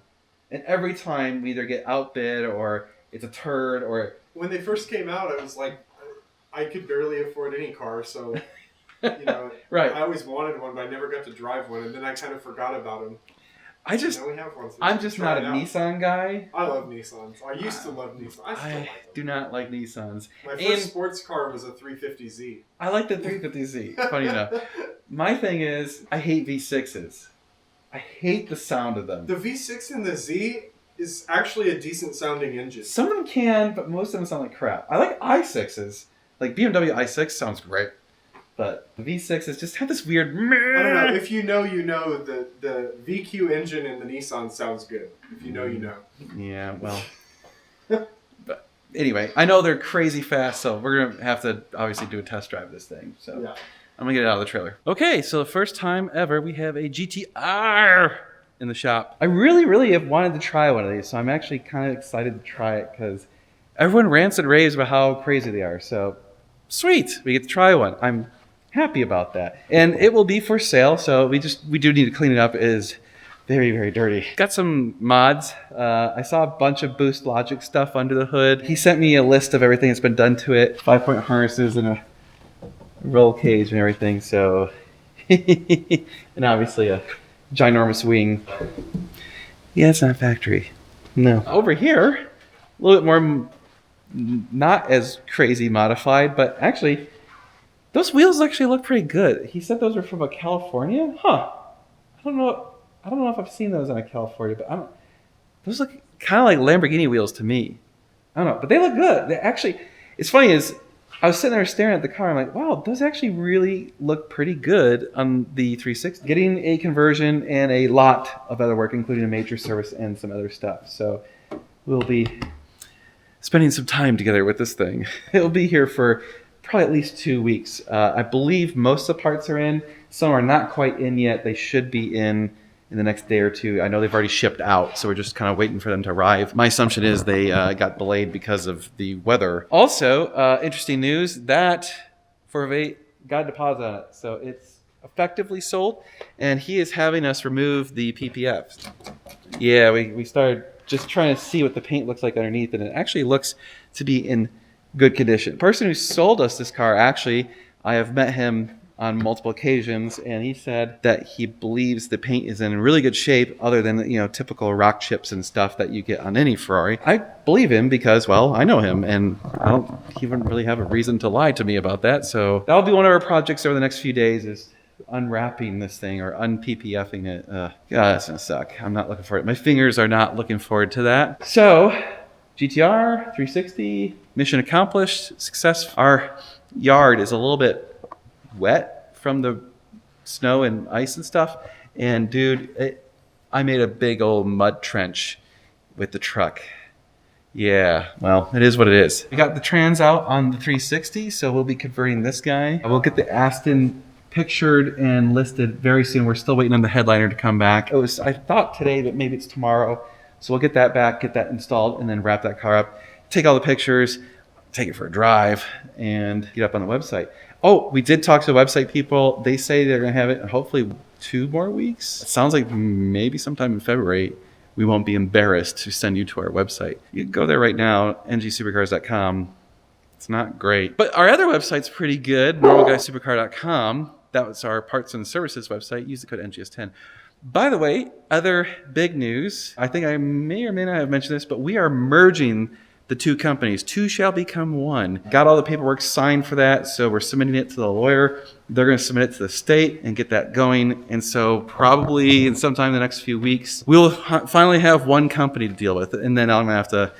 and every time we either get outbid or it's a turd or. When they first came out, I was like, I could barely afford any car, so right. I always wanted one, but I never got to drive one, and then I kind of forgot about them. I'm just not a Nissan guy. I love Nissans. I used to love Nissans. I do not like Nissans. My first sports car was a 350Z. I like the 350Z. Funny enough. My thing is, I hate V6s. I hate the sound of them. The V6 and the Z is actually a decent sounding engine. Some of them can, but most of them sound like crap. I like i6s. Like BMW i6 sounds great. But the V6s just have this weird. I don't know. If you know, the VQ engine in the Nissan sounds good. If you know, you know. Yeah, well. But anyway, I know they're crazy fast, so we're going to have to obviously do a test drive of this thing. So yeah. I'm going to get it out of the trailer. Okay, so the first time ever we have a GTR in the shop. I really have wanted to try one of these, so I'm actually kind of excited to try it because everyone rants and raves about how crazy they are. So sweet, we get to try one. I'm happy about that, and it will be for sale, so we do need to clean it up. It is very dirty. Got some mods. I saw a bunch of Boost Logic stuff under the hood. He sent me a list of everything that's been done to it, 5-point harnesses and a roll cage and everything, so and obviously a ginormous wing. Yeah, it's not factory. No. Over here, a little bit more not as crazy modified, but actually those wheels actually look pretty good. He said those were from a California? Huh. I don't know if I've seen those on a California, but those look kind of like Lamborghini wheels to me. I don't know, but they look good. They actually, it's funny is I was sitting there staring at the car. I'm like, wow, those actually really look pretty good on the 360. Getting a conversion and a lot of other work, including a major service and some other stuff. So we'll be spending some time together with this thing. It'll be here for probably at least 2 weeks. I believe most of the parts are in. Some are not quite in yet. They should be in the next day or two. I know they've already shipped out, so we're just kind of waiting for them to arrive. My assumption is they got delayed because of the weather. Also, interesting news, that Forvate got a deposit on it, so it's effectively sold, and he is having us remove the PPFs. Yeah, we started just trying to see what the paint looks like underneath, and it actually looks to be in good condition. The person who sold us this car, actually, I have met him on multiple occasions, and he said that he believes the paint is in really good shape, other than typical rock chips and stuff that you get on any Ferrari. I believe him because, well, I know him, and he wouldn't really have a reason to lie to me about that. So that'll be one of our projects over the next few days, is unwrapping this thing or un-PPFing it. God, that's gonna suck. I'm not looking for it. My fingers are not looking forward to that. So GTR 360, mission accomplished, success. Our yard is a little bit wet from the snow and ice and stuff, and dude, I made a big old mud trench with the truck. Yeah, well, it is what it is. We got the trans out on the 360, so we'll be converting this guy. We'll get the Aston pictured and listed very soon. We're still waiting on the headliner to come back. I thought today, but maybe it's tomorrow. So we'll get that back, get that installed, and then wrap that car up. Take all the pictures. take it for a drive and get up on the website. Oh, we did talk to the website people. They say they're going to have it in hopefully 2 more weeks. It sounds like maybe sometime in February. We won't be embarrassed to send you to our website. You can go there right now, ngsupercars.com. It's not great. But our other website's pretty good, normalguysupercar.com. That was our parts and services website. Use the code NGS10. By the way, other big news. I think I may or may not have mentioned this, but we are merging the 2 companies. 2 shall become 1. Got all the paperwork signed for that, so we're submitting it to the lawyer. They're going to submit it to the state and get that going. And so probably in sometime in the next few weeks, we'll finally have 1 company to deal with. And then I'm going to have to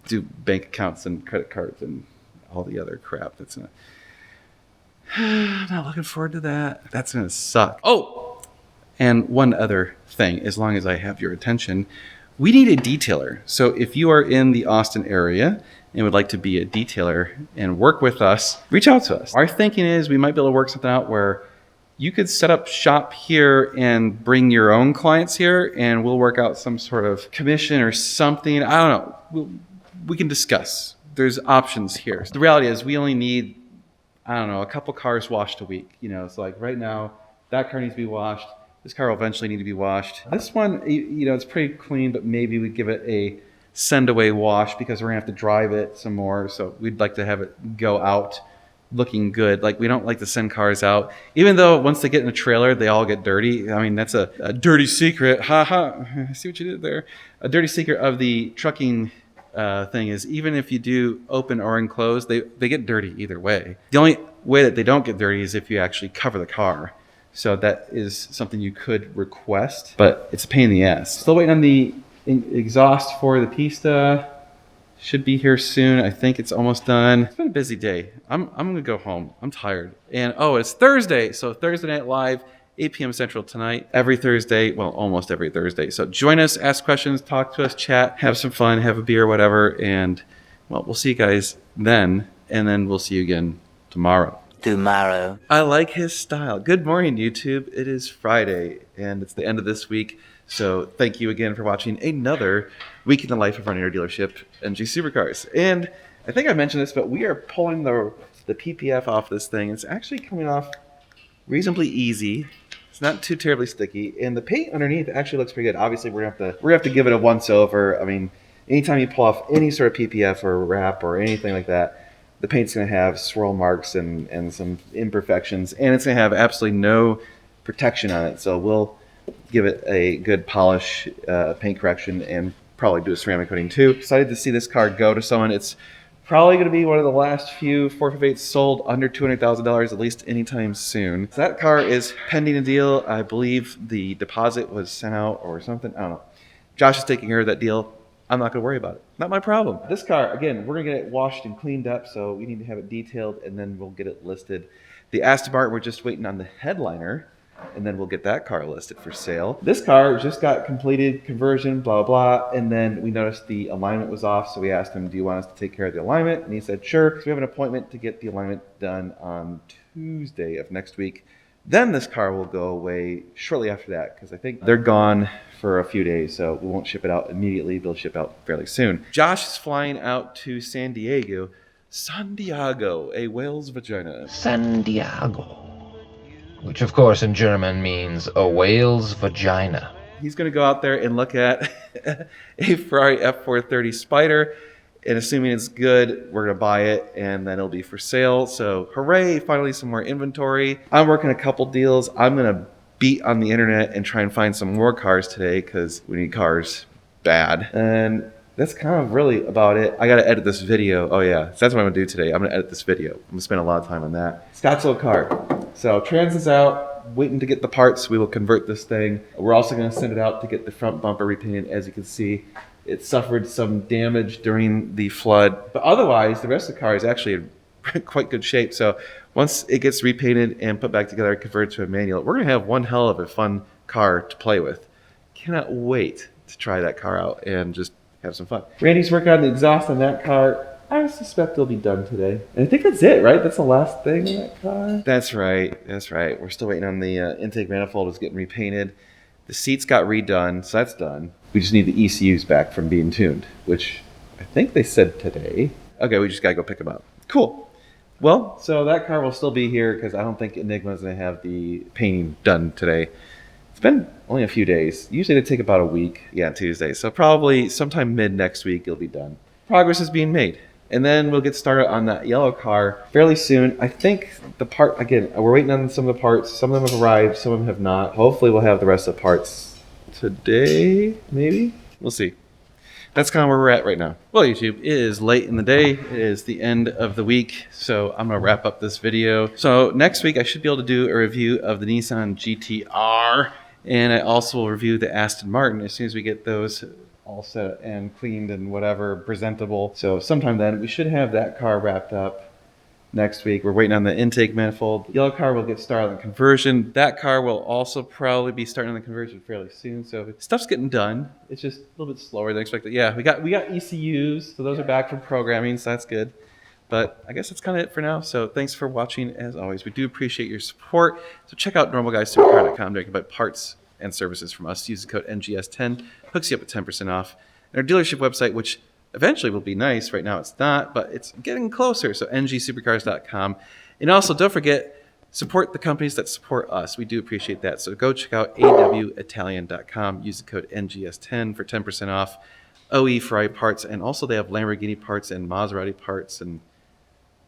do bank accounts and credit cards and all the other crap. That's not... I'm not looking forward to that. That's going to suck. Oh, and one other thing, as long as I have your attention, we need a detailer. So if you are in the Austin area and would like to be a detailer and work with us, reach out to us. Our thinking is we might be able to work something out where you could set up shop here and bring your own clients here, and we'll work out some sort of commission or something. I don't know. We can discuss. There's options here. The reality is we only need, I don't know, a couple cars washed a week. You know, it's like right now, that car needs to be washed. This car will eventually need to be washed. This one, you know, it's pretty clean, but maybe we'd give it a send away wash because we're gonna have to drive it some more. So we'd like to have it go out looking good. Like, we don't like to send cars out, even though once they get in a trailer, they all get dirty. I mean, that's a dirty secret. Ha ha. See what you did there? A dirty secret of the trucking thing is, even if you do open or enclose, they get dirty either way. The only way that they don't get dirty is if you actually cover the car. So that is something you could request, but it's a pain in the ass. Still waiting on the exhaust for the Pista. Should be here soon. I think it's almost done. It's been a busy day. I'm gonna go home. I'm tired. And oh, it's Thursday. So Thursday Night Live, 8 p.m. Central tonight. Every Thursday, well, almost every Thursday. So join us, ask questions, talk to us, chat, have some fun, have a beer, whatever. And well, we'll see you guys then. And then we'll see you again tomorrow. I like his style. Good morning, YouTube. It is Friday, and it's the end of this week. So thank you again for watching another week in the life of our near dealership, NG Supercars. And I think I mentioned this, but we are pulling the PPF off this thing. It's actually coming off reasonably easy. It's not too terribly sticky, and the paint underneath actually looks pretty good. Obviously, we're gonna have to give it a once over. I mean, anytime you pull off any sort of PPF or wrap or anything like that, the paint's going to have swirl marks and some imperfections, and it's going to have absolutely no protection on it. So we'll give it a good polish, paint correction, and probably do a ceramic coating too. Excited to see this car go to someone. It's probably going to be one of the last few 458s sold under $200,000, at least anytime soon. So that car is pending a deal. I believe the deposit was sent out or something. I don't know. Josh is taking care of that deal. I'm not going to worry about it. Not my problem. This car, again, we're going to get it washed and cleaned up, so we need to have it detailed, and then we'll get it listed. The Aston Martin, we're just waiting on the headliner, and then we'll get that car listed for sale. This car just got completed conversion, blah, blah, and then we noticed the alignment was off, so we asked him, do you want us to take care of the alignment? And he said, sure. So we have an appointment to get the alignment done on Tuesday of next week. Then this car will go away shortly after that, because I think they're gone for a few days, so we won't ship it out immediately. They'll ship out fairly soon. Josh is flying out to San Diego, a whale's vagina. San Diego, which of course in German means a whale's vagina. He's going to go out there and look at a Ferrari F430 Spider, and assuming it's good, we're going to buy it, and then it'll be for sale. So hooray, finally some more inventory. I'm working a couple deals. I'm going to beat on the internet and try and find some more cars today, because we need cars bad. And that's kind of really about it. I got to edit this video. Oh yeah, so that's what I'm going to do today. I'm going to edit this video. I'm going to spend a lot of time on that. Scott's old car. So trans is out, waiting to get the parts. We will convert this thing. We're also going to send it out to get the front bumper repainted. As you can see, it suffered some damage during the flood, but otherwise the rest of the car is actually in quite good shape. So once it gets repainted and put back together, converted to a manual, we're going to have one hell of a fun car to play with. Cannot wait to try that car out and just have some fun. Randy's working on the exhaust on that car. I suspect it'll be done today. And I think that's it, right? That's the last thing in that car. That's right. That's right. We're still waiting on the intake manifold. It's getting repainted. The seats got redone, so that's done. We just need the ECUs back from being tuned, which I think they said today. Okay, we just gotta go pick them up. Cool. Well, so that car will still be here because I don't think Enigma's gonna have the painting done today. It's been only a few days. Usually they take about a week. Yeah, Tuesday. So probably sometime mid next week it'll be done. Progress is being made. And then we'll get started on that yellow car fairly soon. I think the part, again, we're waiting on some of the parts. Some of them have arrived, some of them have not. Hopefully we'll have the rest of the parts today, maybe? We'll see. That's kind of where we're at right now. Well, YouTube, it is late in the day. It is the end of the week, so I'm going to wrap up this video. So next week, I should be able to do a review of the Nissan GT-R, and I also will review the Aston Martin as soon as we get those all set and cleaned and whatever, presentable. So sometime then, we should have that car wrapped up next week. We're waiting on the intake manifold. The yellow car will get started on the conversion. That car will also probably be starting on the conversion fairly soon. So stuff's getting done. It's just a little bit slower than expected. Yeah, we got ECUs, so those are back from programming, so that's good. But I guess that's kind of it for now. So thanks for watching. As always, we do appreciate your support. So check out normalguyssupercar.com. There you can buy parts and services from us. Use the code NGS10. Hooks you up with 10% off. And our dealership website, which eventually will be nice. Right now it's not, but it's getting closer. So ngsupercars.com. And also don't forget, support the companies that support us. We do appreciate that. So go check out awitalian.com. Use the code NGS10 for 10% off. OE Ferrari parts, and also they have Lamborghini parts and Maserati parts and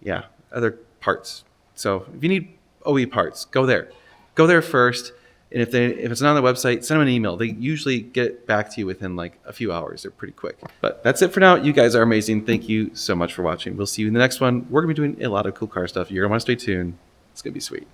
yeah, other parts. So if you need OE parts, go there. Go there first. And if it's not on the website, send them an email. They usually get back to you within like a few hours. They're pretty quick. But that's it for now. You guys are amazing. Thank you so much for watching. We'll see you in the next one. We're going to be doing a lot of cool car stuff. You're going to want to stay tuned. It's going to be sweet.